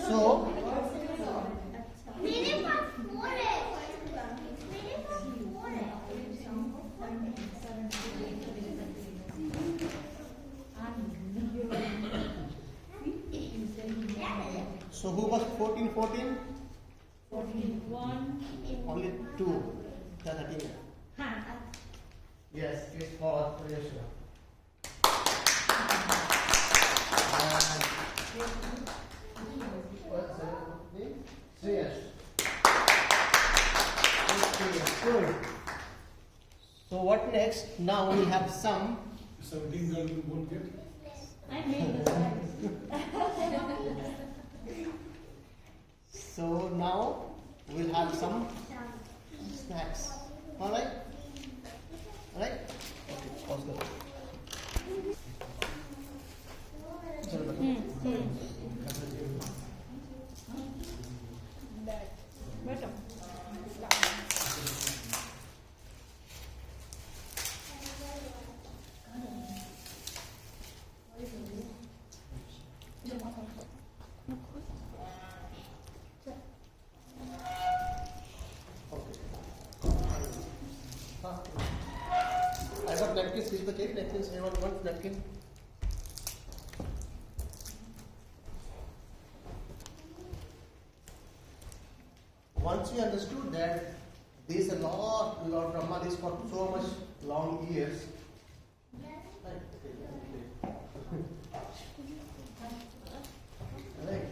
Speaker 1: So,
Speaker 2: मेरे पास 4 है। मेरे पास 4 है।
Speaker 1: so who was 14?
Speaker 4: 14 1
Speaker 1: Only 2. 13. Yes, it's for Tresha. What's the name? Shreyas. Okay, good. So what next? Now we have some.
Speaker 5: 17 girl you won't get.
Speaker 4: I made the slides.
Speaker 1: So now we'll have some snacks. Alright? Alright? Okay, pause the
Speaker 4: बैठो।
Speaker 1: I got napkins. Please take napkins. Anyone wants napkin? Once we understood that this a lot Brahma is for so much long years. Right.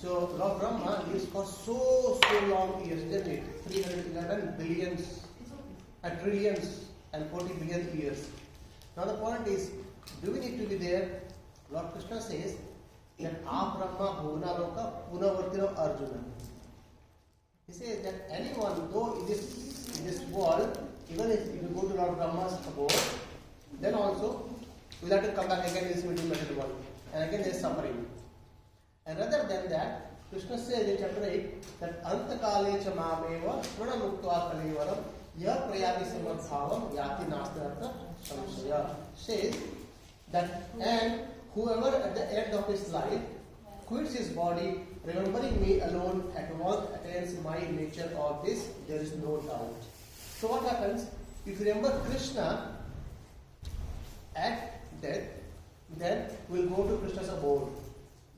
Speaker 1: So Lord Brahma is for so long years, isn't it? 311 billions, trillions, and 40 billion years. Now the point is, do we need to be there? Lord Krishna says that Abrahma Bhuvana Loka Punavartino Arjuna. He says that anyone, though in this world, even if you go to Lord Brahma's abode, then also we'll have to come back again in this material world. And again there is suffering. And rather than that, Krishna says in chapter 8 that Antakale cha mameva pranamuktva kalevaram ya prayati samadbhavam yati nastartha samshaya. Says that, and whoever at the end of his life quits his body, remembering me alone at once attains my nature of this, there is no doubt. So what happens? If you remember Krishna at death, then we'll go to Krishna's abode.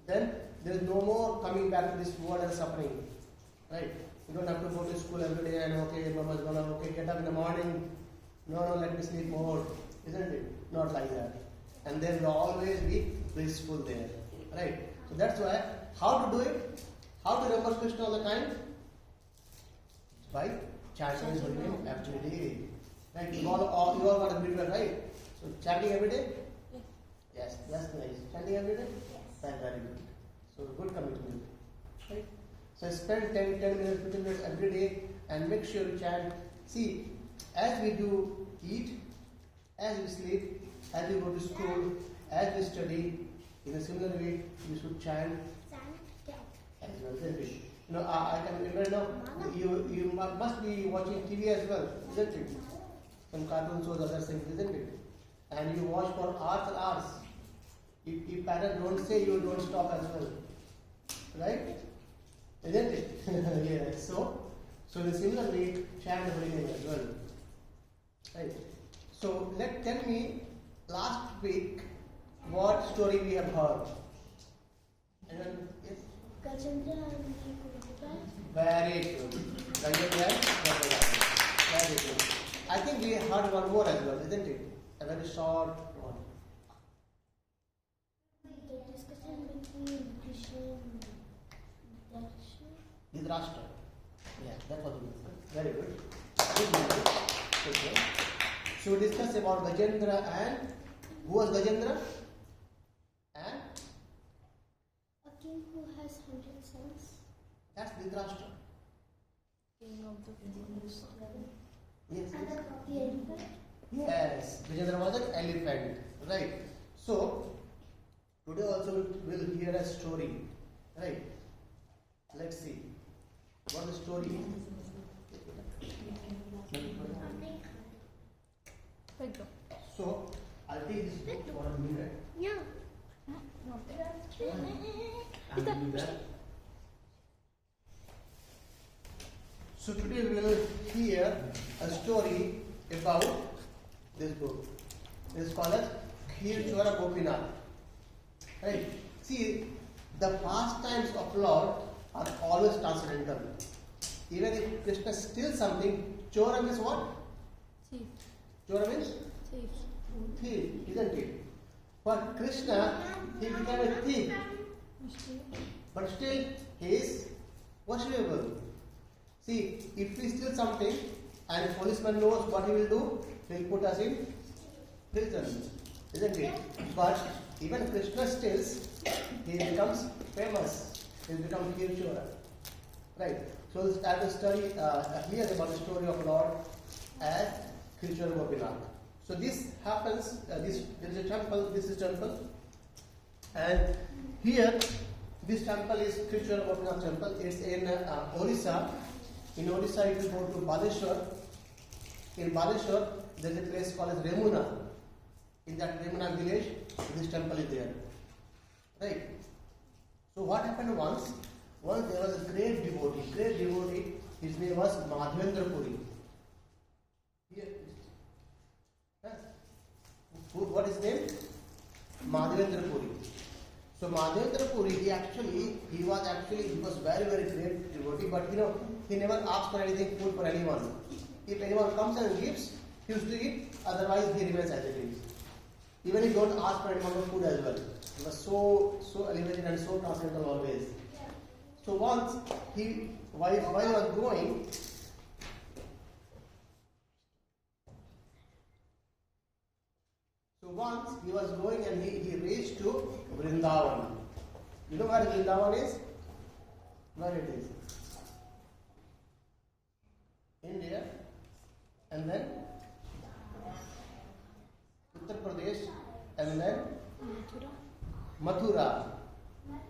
Speaker 1: Then there is no more coming back to this world and suffering. Right? You don't have to go to school every day and okay, mama's gonna get up in the morning. No, let me sleep more. Isn't it? Not like that. And there will always be blissful there. Right? So that's why, how to do it? How to remember Krishna all the time? By chanting his name every day. Right? You all got a ritual, right? So chanting every day? Yes, that's nice. Chanting every day?
Speaker 2: Yes.
Speaker 1: That's very good. So good commitment. Right? So spend 10 minutes, 15 minutes every day and make sure you chant. See, as we do eat, as we sleep, as we go to school, as we study, in a similar way, you should chant as well, isn't it? You know, I can remember now, you must be watching TV as well, isn't it? Some cartoon shows, other things, isn't it? And you watch for hours and hours. If parents don't say, you don't stop as well. Right? Isn't it? Yeah. So in a similar way, chant the holy name as well. Right? So tell me, last week, what story we have heard? Anyone? Yes?
Speaker 2: Gajendra and Kurupal.
Speaker 1: Very good. Gajendra and Kurupal. Very good. I think we heard one more as well, isn't it? A very short one.
Speaker 2: The discussion between Krishna and
Speaker 1: Dhritarashtra. Yeah, that was good. Very good. Okay. So we discuss about Gajendra and who was Gajendra? And
Speaker 2: a king who has 100 sons.
Speaker 1: that's Dhritarashtra.
Speaker 4: King of the Philippines.
Speaker 1: Yes.
Speaker 2: And the elephant.
Speaker 1: Yes. Gajendra was an elephant. Right. So today also we'll hear a story. Right. Let's see. What the story is. So I'll take this book for a minute.
Speaker 2: Yeah.
Speaker 4: Not there.
Speaker 1: And do that. So today we will hear a story about this book. This is called as Khirchora Gopinath. Right? See, the pastimes of Lord are always transcendental. Even if Krishna steals something, Chora means what?
Speaker 4: Thief.
Speaker 1: Chora means
Speaker 4: Thief.
Speaker 1: thief, isn't it? But Krishna, he became a thief, but still he is worshipable. See, if we steal something and a policeman knows what he will do, he will put us in prison, isn't it? But even Krishna steals, he becomes famous. He becomes Kirchora. Right? So we'll start to study here about the story of Lord as Kirchora Gopinath. So this happens, there is a temple, this is temple, and here this temple is Kirchora Gopinath temple. It's in Orissa. In Orissa, if you go to Balesvara, in Balesvara there is a place called as Ramana. In that Ramana village, this temple is there. Right? So what happened once there was a great devotee, his name was Madhavendra Puri. Here, what is his name? Madhavendra Puri. So Madhavendra Puri, he was very, very great devotee, but he never asked for anything, food for anyone. If anyone comes and gives, he used to eat, otherwise he remains as it is. Even if you don't ask for anyone for food as well. He was so elevated and so transcendental always. So once while he was going, So once he was going and he reached to Vrindavan. You know where Vrindavan is? Where it is? India, and then Uttar Pradesh, and then Mathura.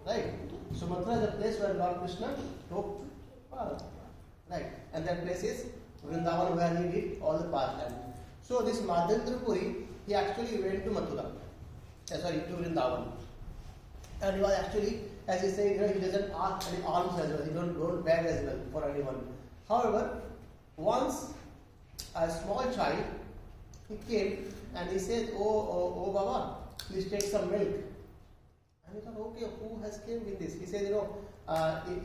Speaker 1: Right? So Mathura is the place where Lord Krishna took birth. Right? And that place is Vrindavan, where he did all the pastime. So this Madhendra Puri, he actually went to Mathura. To Vrindavan. And he was actually, as he said, he doesn't ask any alms as well. He don't beg as well for anyone. However, once a small child, he came and he said, oh Baba, please take some milk. And he thought, okay, who has came with this? He said,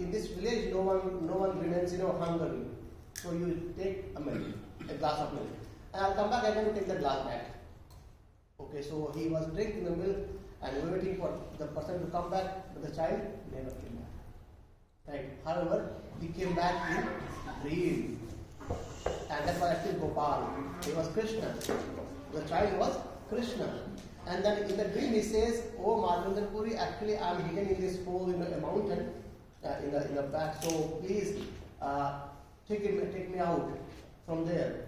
Speaker 1: in this village, no one remains, hungry. So you take a glass of milk. And I'll come back and then take the glass back. Okay, so he was drinking the milk and waiting for the person to come back, but the child never came back. Right? However, he came back in dream. And that was actually Gopal. He was Krishna. The child was Krishna. And then in the dream he says, oh Madhendra Puri, actually I am hidden in this hole in a mountain in the back. So please take me out from there.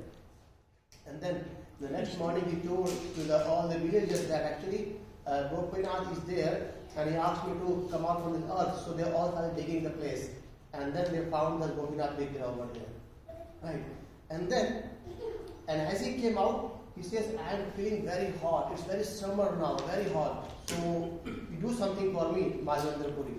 Speaker 1: And then the next morning he told to all the villagers that actually Gopinath is there and he asked me to come out from this earth. So they all started digging the place. And then they found the Gopinath Vigraha over there. Right? And as he came out, he says, I am feeling very hot. It's very summer now, very hot. So you do something for me, Madhendra Puri.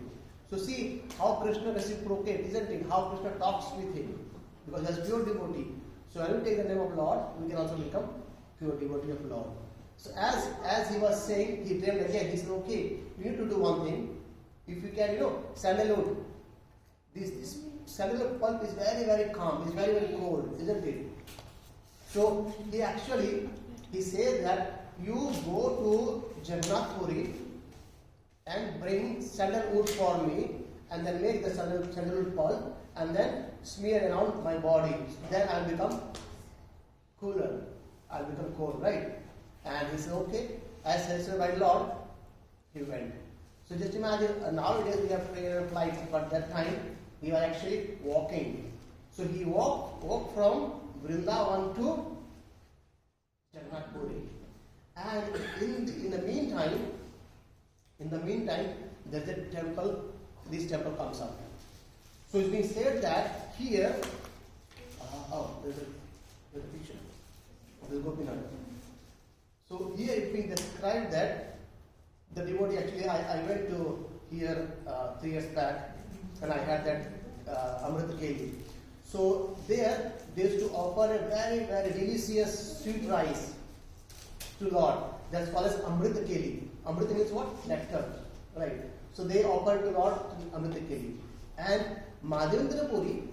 Speaker 1: So see how Krishna reciprocates, isn't it? How Krishna talks with him. Because he is pure devotee. So when we take the name of Lord, we can also become pure devotee of Lord. So as he was saying, he dreamed again. He said, okay, you need to do one thing. If you can, sandalwood. This sandalwood pulp is very, very calm. It's very, very cold, isn't it? So he says that you go to Jagannath Puri and bring sandalwood for me and then make the sandalwood pulp and then smear around my body. Then I'll become cooler. I'll become cold, right? And he said, okay. As said by Lord, he went. So just imagine, nowadays we have train and flights, but that time he was actually walking. So he walked from Vrindavan to Jagannath Puri. And in the meantime, there's a temple, this temple comes up. So it's been said that here, there's a picture of the Gopinath. So here it's been described that the devotee, actually I went to here 3 years back and I had that Amrit Keli. So there, they used to offer a very, very delicious sweet rice to Lord. That's called as Amrit Keli. Amrit means what? Nectar. Right. So they offered to Lord Amrit Keli. And Madhendra Puri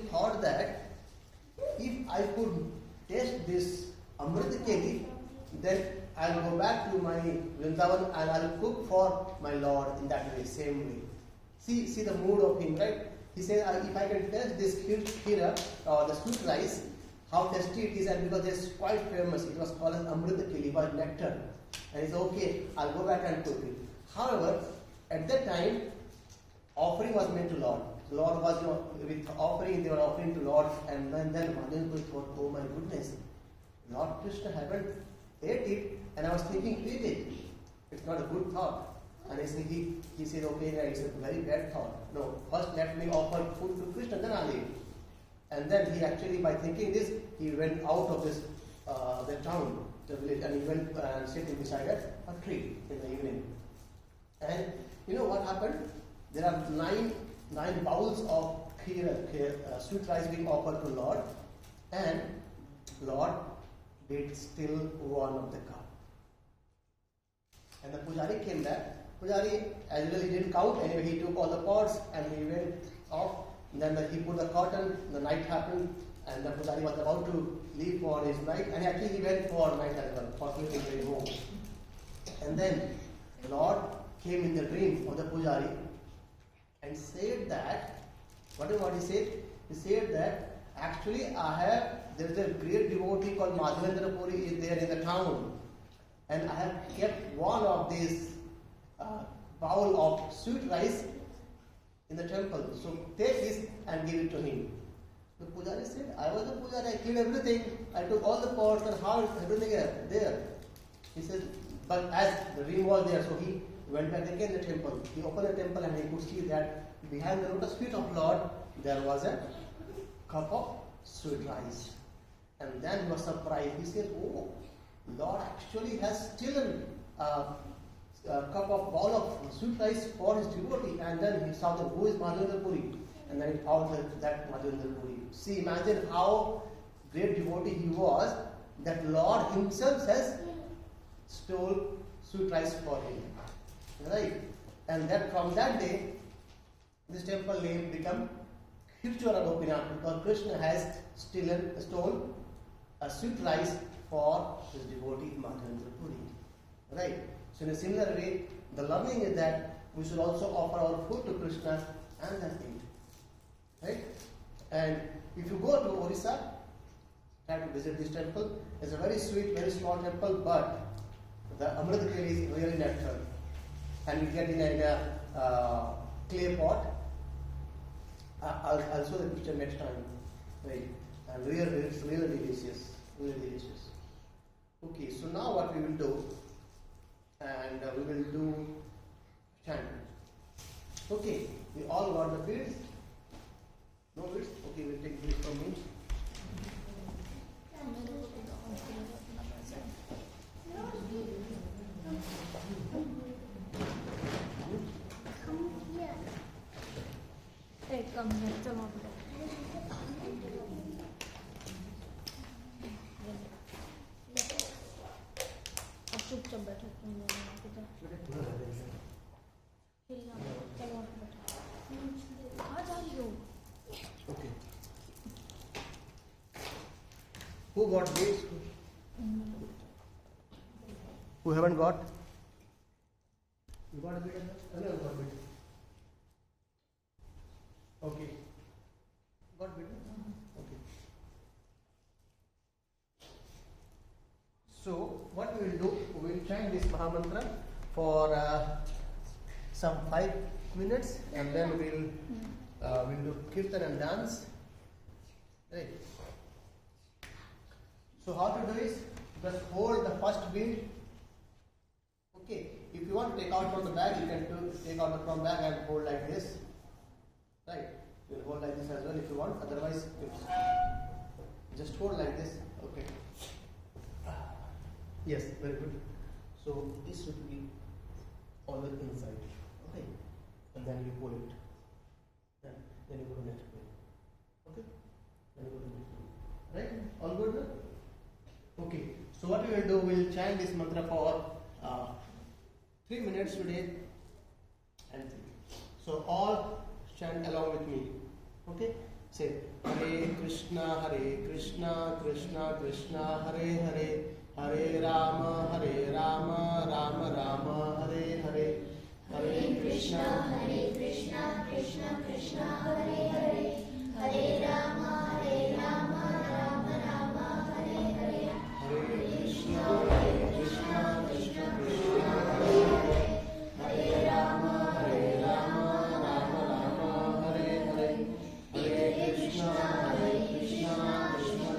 Speaker 1: thought that if I could taste this Amrit Keli, then I'll go back to my Vrindavan and I'll cook for my Lord in that way, same way. See the mood of him, right? He says, if I can taste this khira or the sweet rice, how tasty it is, and because it's quite famous, it was called as Amrita Keli, by nectar. And he said, okay, I'll go back and cook it. However, at that time, offering was made to Lord. The Lord was, with offering, they were offering to Lord, and then Madhendra thought, oh my goodness, Lord Krishna haven't ate it, and I was thinking, eat it. It's not a good thought. And he said, okay, it's a very bad thought. No, first let me offer food to Krishna, then I'll eat. And then he actually, by thinking this, he went out of this the town, the village, and he went and sitting beside a tree in the evening. And you know what happened? There are nine bowls of sweet rice being offered to Lord, and Lord did still one of the cup. And the pujari came back. Pujari, as usual, he didn't count. Anyway, he took all the pots and he went off. And then he put the cotton. The night happened, and the pujari was about to leave for his night. And actually, he went for night as well, for sleeping very home. And then Lord came in the dream of the pujari and said that, what he said? He said that actually there is a great devotee called Madhavendra Puri is there in the town, and I have kept one of these bowl of sweet rice in the temple. So take this and give it to him. The Pujari said, I was the Pujari, I cleaned everything, I took all the pots and how everything there. He said, but as the ring was there, so he went back again to the temple. He opened the temple and he could see that behind the lotus feet of Lord, there was a cup of sweet rice. And then he was surprised. He said, oh, Lord actually has stolen a cup of bowl of sweet rice for his devotee. And then he saw that who is Madhavendra Puri? And then he found that Madhavendra Puri. See, imagine how great devotee he was, that Lord himself has stole sweet rice for him. Right? And that from that day, this temple name became Kirchwara Gopinath, because Krishna has stole a sweet rice for his devotee Madhavendra Puri. Right? So in a similar way, the learning is that we should also offer our food to Krishna and then eat. Right? And if you go to Orissa, try to visit this temple. It's a very sweet, very small temple, but the Amrit is really nectar. And you get in a clay pot. I'll show the picture next time. Right? And it's really delicious. Really delicious. Okay, so now what we will do, and we will do chanting. Okay, we all got the beads? No beads? Okay, we'll take beads from me.
Speaker 4: Come here, चलो अब चुपचाप बैठो तुम लोग चलो कहाँ जा रही हो?
Speaker 1: Okay. Who got beads? Who haven't got? You got a bead? No, got bead. Okay. Got bead? Okay. So what we will do, we will chant this Mahamantra for some 5 minutes, and then we'll do kirtan and dance. Right. So how to do is, just hold the first bead. Okay. If you want to take out from the bag, you can take out from bag and hold like this. Right. You will hold like this as well if you want. Otherwise, just hold like this. Okay. Yes, very good. So this should be on the inside. Okay. And then you pull it. Then you go to next page. Okay. Then you go to next page. Right? All good now? Okay. So what we will do, we will chant this mantra for 3 minutes today. And so all chant along with me. Okay? Say Hare Krishna, Krishna Krishna, Hare Hare, Hare Rama, Rama Rama, Hare Hare, Hare Krishna, Krishna Krishna, Hare Hare, Hare Rama, Rama Rama, Hare Hare, Hare Krishna, Krishna Krishna, Hare Hare, Hare Rama, Rama Rama, Hare Hare, Hare Krishna, Krishna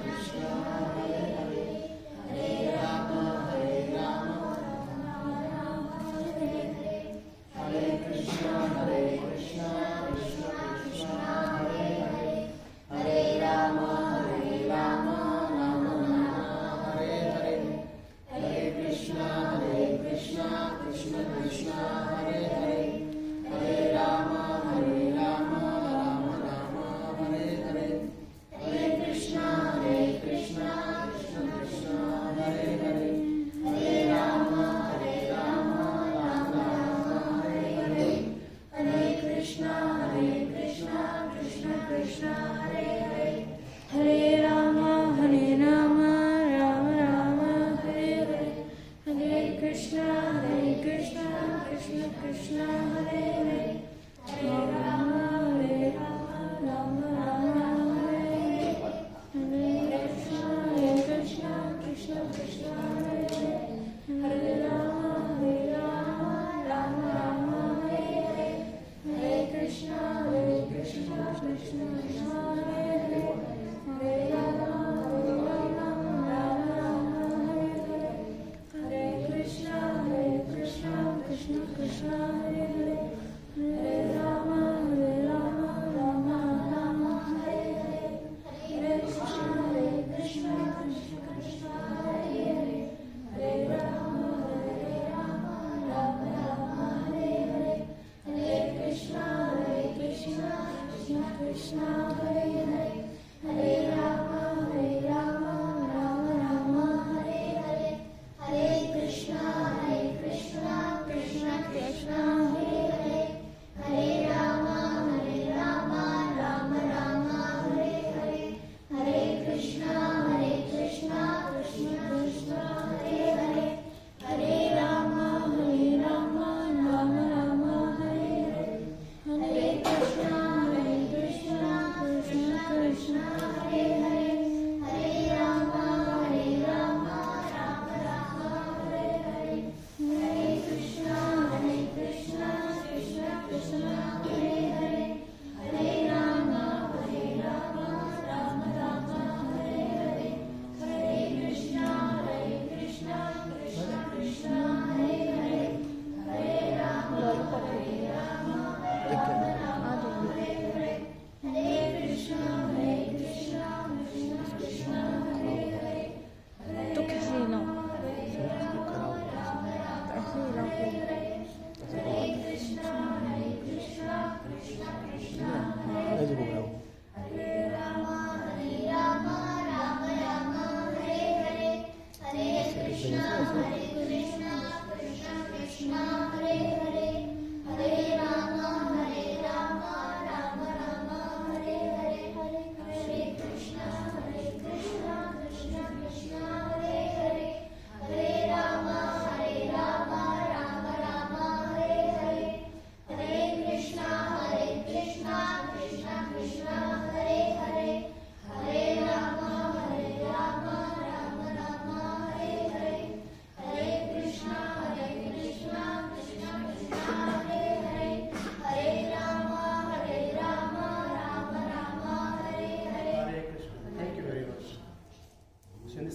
Speaker 1: Krishna, Hare Hare, Hare Rama, Rama Rama, Hare Hare, Hare Krishna, Krishna Krishna, Hare Hare, Hare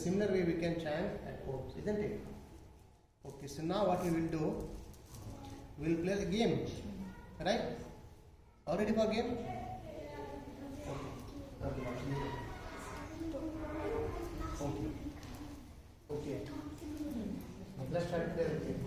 Speaker 1: similar way we can chant at home, isn't it? Okay, so now what we will do, we will play the game, right? All ready for game? Okay. Okay. Let's try to play the game.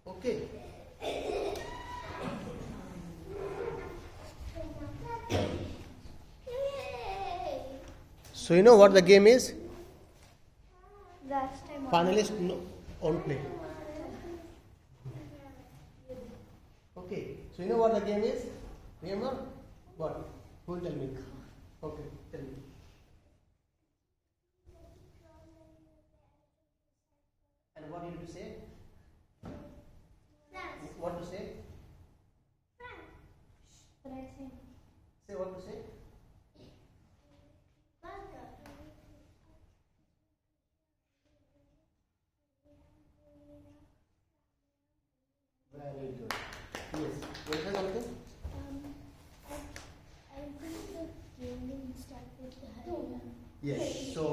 Speaker 1: Okay. So you know what the game is?
Speaker 2: Last time.
Speaker 1: Finalist on play. Okay. So you know what the game is? Remember? What? Who will tell me? Okay, tell me. And what you have to say? What to say? Say what to say? Very good. Yes. You say something?
Speaker 2: I think the game will start with the Hare.
Speaker 1: Yes. So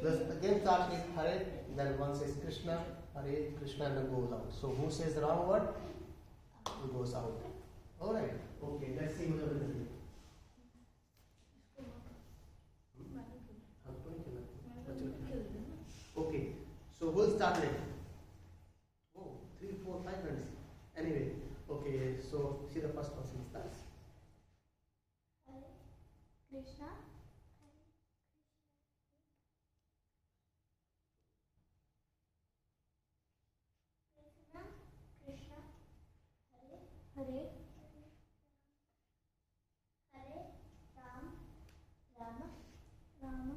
Speaker 1: the game starts with Hare, then one says Krishna, Hare, Krishna, and then goes out. So who says the wrong word? Who goes out? Alright. Okay, let's see who's the winner. Okay, so who'll start next? Oh, 3, 4, 5 minutes. Anyway, okay, so see the first person starts.
Speaker 2: Krishna. Krishna. Hare. Hare. Hare. Ram. Rama. Rama.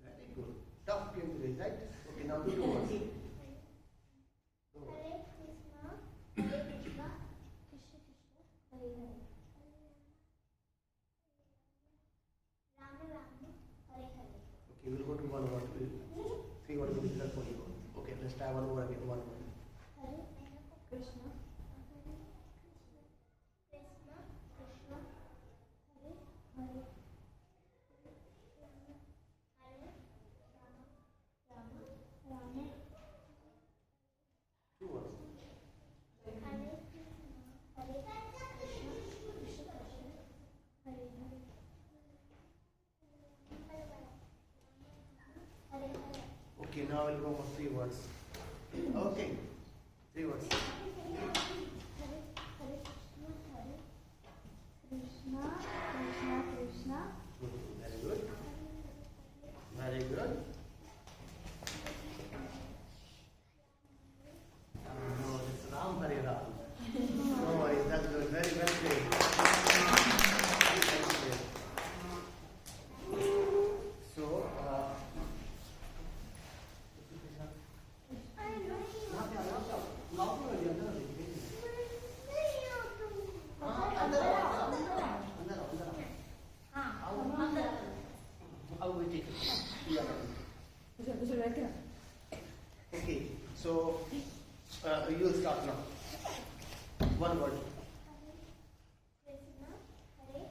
Speaker 1: Very good. Tough game today, right? Okay, now do 2 words.
Speaker 2: Hare Krishna. Hare Krishna. Krishna Krishna. Hare Hare. Rama Rama. Hare Hare.
Speaker 1: Okay, we'll go to 1 word. 3 words will be difficult for you. Okay, let's try 1 word again. 1 word.
Speaker 2: Hare Krishna. Krishna Krishna. Hare Hare. Hare Rama Rama. Rama.
Speaker 1: 2 words.
Speaker 2: Hare Krishna. Hare Krishna. Krishna Krishna. Hare Hare. Hare Hare.
Speaker 1: Okay, now we'll go for 3 words. Okay, 3 words.
Speaker 2: Hare Hare Krishna. Krishna Krishna.
Speaker 1: Very good. Very good. No, it's Ram Hare Ram. No worries, that's good. Very well played. Well played. So, how we take it? Yeah. Okay, so you will start now. 1 word.
Speaker 2: Krishna. Hare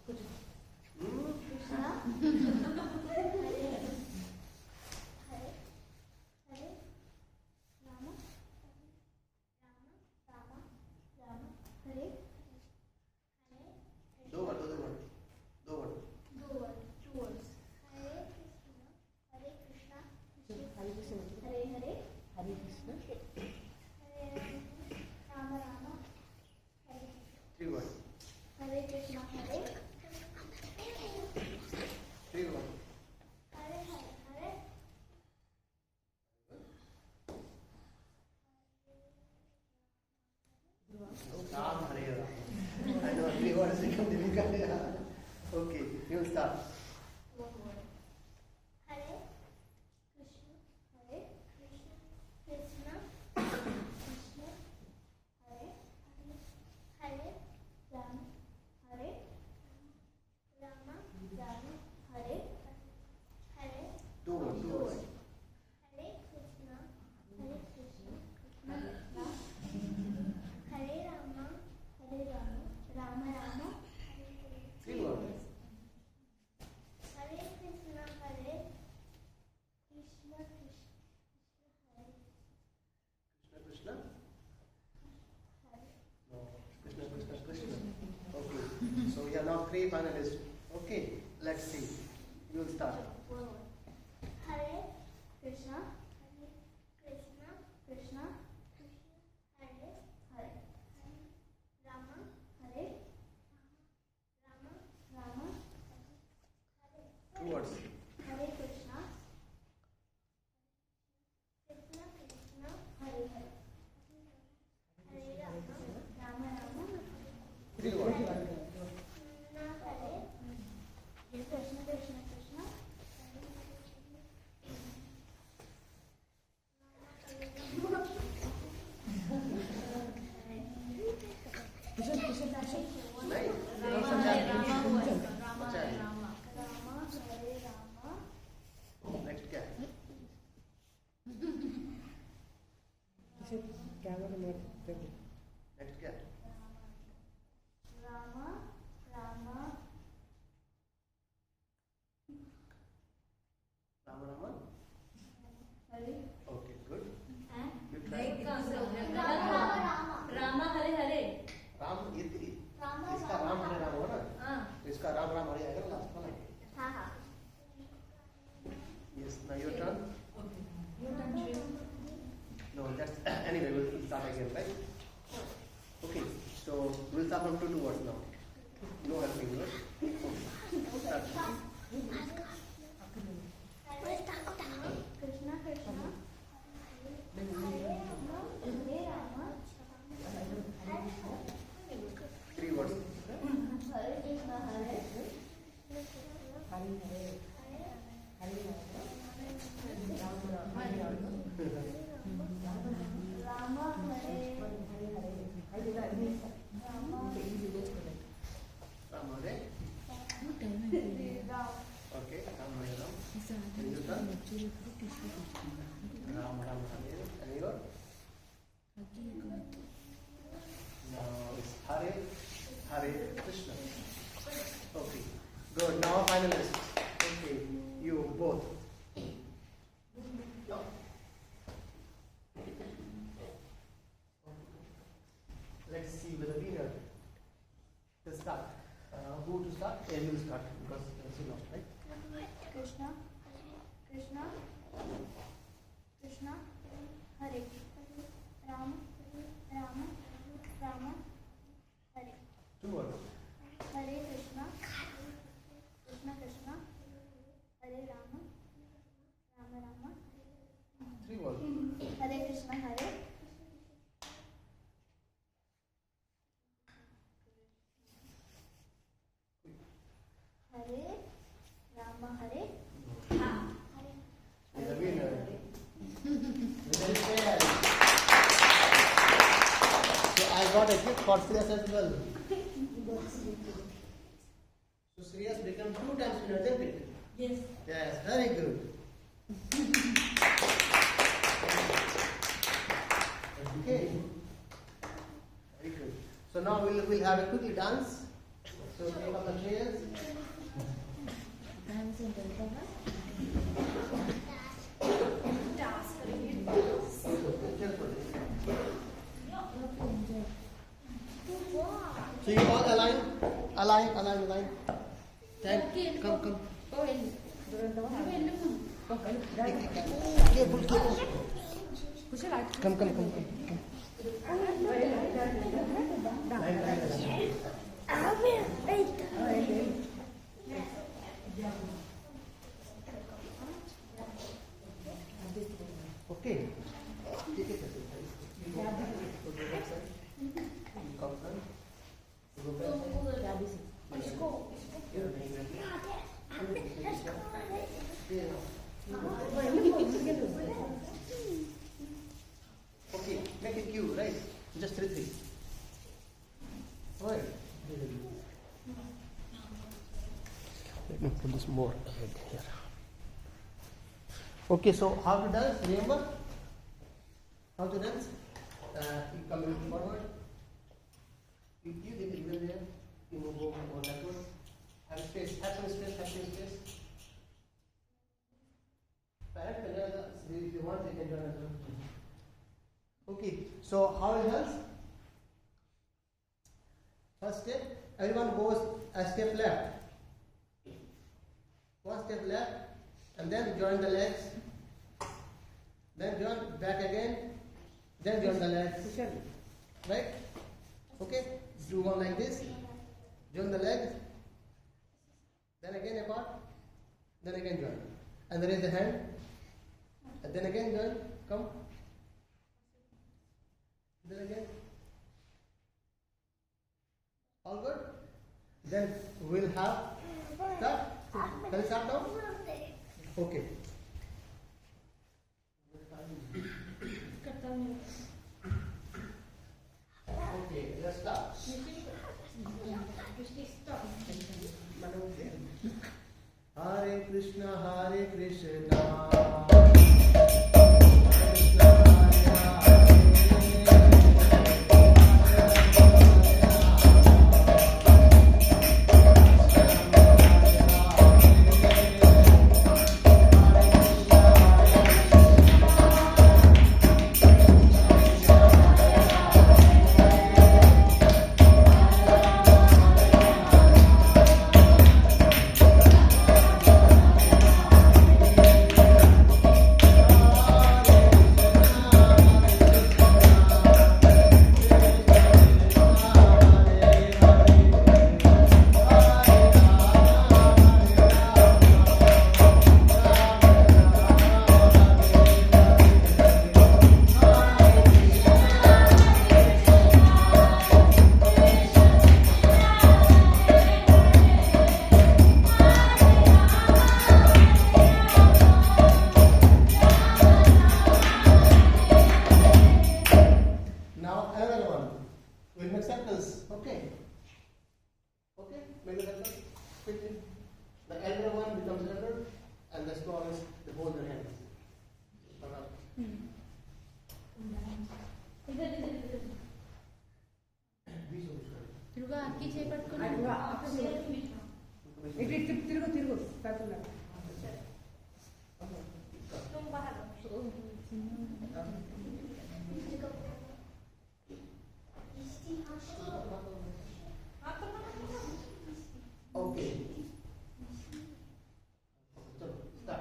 Speaker 2: Krishna.
Speaker 1: Hmm?
Speaker 2: Krishna. Hare Hare. Hare Rama. Rama. Rama. Hare. Hare.
Speaker 1: 2 words, 2 words. 2 words.
Speaker 2: Two words. Hare Krishna. Hare Krishna.
Speaker 1: finalist. Okay, let's see. You'll start.
Speaker 2: Hare Krishna, Krishna, Krishna, Hare, Hare, Rama, Hare, Rama, Rama,
Speaker 1: Two words.
Speaker 2: Hare Krishna, Krishna, Krishna, Hare, Hare, Hare Rama, Rama, Rama,
Speaker 1: Three words.
Speaker 2: Krishna, Hare, Krishna, Krishna, Krishna,
Speaker 1: Nice.
Speaker 4: Rama Hare Rama हुआ है. Rama Hare Rama.
Speaker 2: Rama, Hare Rama,
Speaker 1: Next क्या है? Next क्या है?
Speaker 2: Rama, Rama,
Speaker 1: Rama Rama.
Speaker 2: Hare,
Speaker 1: Okay, good.
Speaker 2: and
Speaker 1: You try.
Speaker 4: Rama Hare Hare.
Speaker 1: Ram ये
Speaker 2: Rama,
Speaker 1: इसका राम हरे राम हो ना?
Speaker 4: हाँ.
Speaker 1: इसका राम राम हरे आएगा ना लास्ट वाला.
Speaker 2: Haha.
Speaker 1: Yes. Now your turn.
Speaker 4: Your country.
Speaker 1: No, that's anyway. We'll start again, right? Okay. So we'll start from two words now. No helping words. Okay. Start.
Speaker 2: Krishna, Krishna, Hare Rama,
Speaker 1: Three words.
Speaker 2: Hare Krishna, Hare Rama, Hare
Speaker 1: Ram Hare.
Speaker 2: Ram.
Speaker 1: Okay. Ram Hare Ram. And your turn. Ram Ram Hare. And your? Now it's Hare Hare Krishna. Okay. Good. Now finalists. Okay. You both. Let's see with the winner. Let's start. Who to start? Yeah, you start because you lost, right?
Speaker 2: Krishna, Krishna, Krishna, Hare, Rama, Rama, Rama, Hare,
Speaker 1: Two words.
Speaker 2: Hare Krishna, Krishna, Krishna, Hare Rama, Rama, Rama,
Speaker 1: Three words.
Speaker 2: Hare Krishna, Hare, Hare Rama, Hare,
Speaker 1: Is the winner. Very fair. So I got a gift for Shreyas as well. So Shreyas became 2 times winner, isn't it?
Speaker 4: Yes.
Speaker 1: Yes, very good. Okay. Very good. So now we'll have a quickly dance. So take up the chairs. So you all align. Thank. Come. Careful. Come. Okay. Take it. Go back side. Come front. Go back side. Okay, make it Q, right? Just 3. Alright. Let me put this more ahead here. Okay, so how to dance? Remember? How to dance? You come a little forward. You take it even there. You move over backward. Have space. Have some space. Perhaps if you want, you can join as well. Okay, so how it does? First step, everyone goes a step left. One step left, and then join the legs. Then join back again. Then join the legs. Right? Okay? Do one like this. Join the legs. Then again apart. Then again join. And raise the hand. And then again join. Come. Then again. All good? Then we'll have start. Can you start now? Okay. Okay, let's start. Hare Krishna, Hare Krishna. Krishna, Okay. Start.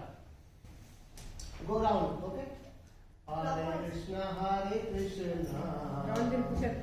Speaker 1: Go round, okay? Hare Krishna, Hare Krishna.
Speaker 6: Round then push up.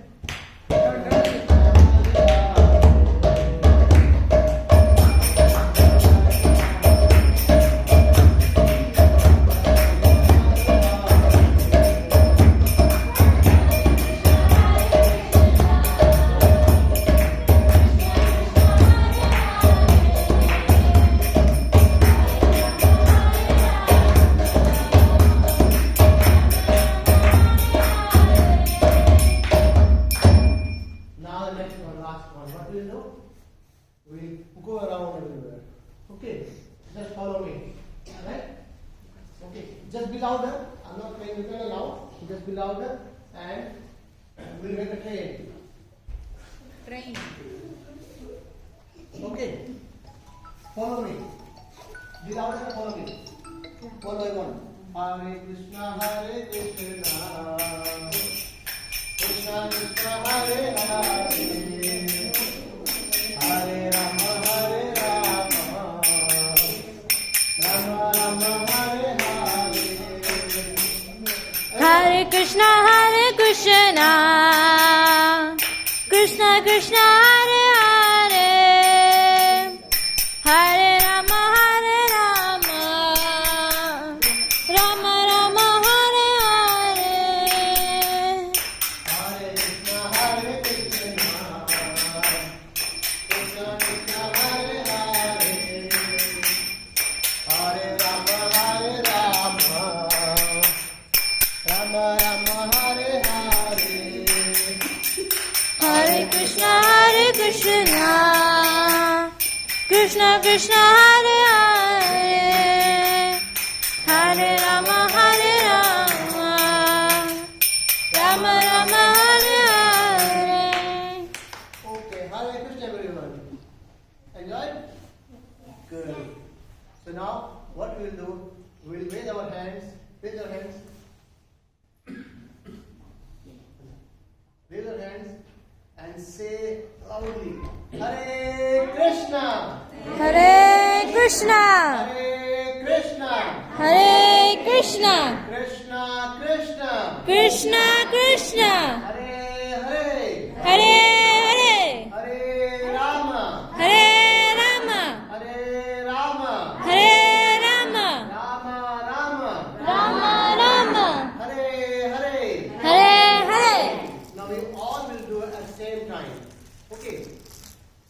Speaker 1: Just be louder. I'm not playing with you now. Just be louder and we'll make a train.
Speaker 3: Train.
Speaker 1: Okay. Follow me. Be louder and follow me. One by one. Hare Krishna, Hare Krishna. Krishna Krishna, Hare Hare. Hare Rama, Hare Rama. Rama Rama, Hare Hare.
Speaker 7: Hare Krishna, Hare Krishna, Krishna Krishna, Hare Hare, Hare Rama, Hare Rama, Rama Rama, Hare Hare.
Speaker 1: Hare Krishna, Hare Krishna, Krishna Krishna, Hare Hare, Hare Rama, Hare Rama, Rama Rama, Hare Hare.
Speaker 7: Hare Krishna, Hare Krishna, Krishna Krishna, Hare Hare, Hare Rama, Hare Rama, Rama Rama, Hare Hare.
Speaker 1: Okay, Hare Krishna everyone. Enjoy? Good. So now what we will do, we will raise our hands, raise your hands. Raise your hands and say loudly, Hare
Speaker 7: Hare Krishna,
Speaker 1: Hare Krishna,
Speaker 7: Hare Krishna,
Speaker 1: Krishna Krishna,
Speaker 7: Krishna Krishna,
Speaker 1: Hare Hare,
Speaker 7: Hare Hare,
Speaker 1: Hare Rama,
Speaker 7: Hare Rama,
Speaker 1: Hare Rama,
Speaker 7: Hare Rama,
Speaker 1: Rama Rama,
Speaker 7: Rama Rama,
Speaker 1: Hare Hare.
Speaker 7: Hare Hare.
Speaker 1: Now we all will do it at the same time. Okay?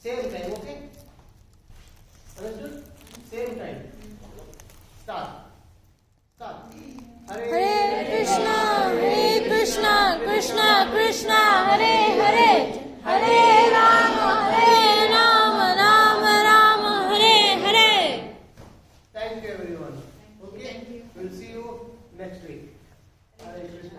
Speaker 1: Same time, okay? Understood? Same time. Start. Start.
Speaker 7: Hare Krishna, Hare Krishna, Krishna Krishna, Hare Hare, Hare Rama, Rama Rama, Hare Hare.
Speaker 1: Thank you everyone. Okay? We'll see you next week. Hare Krishna.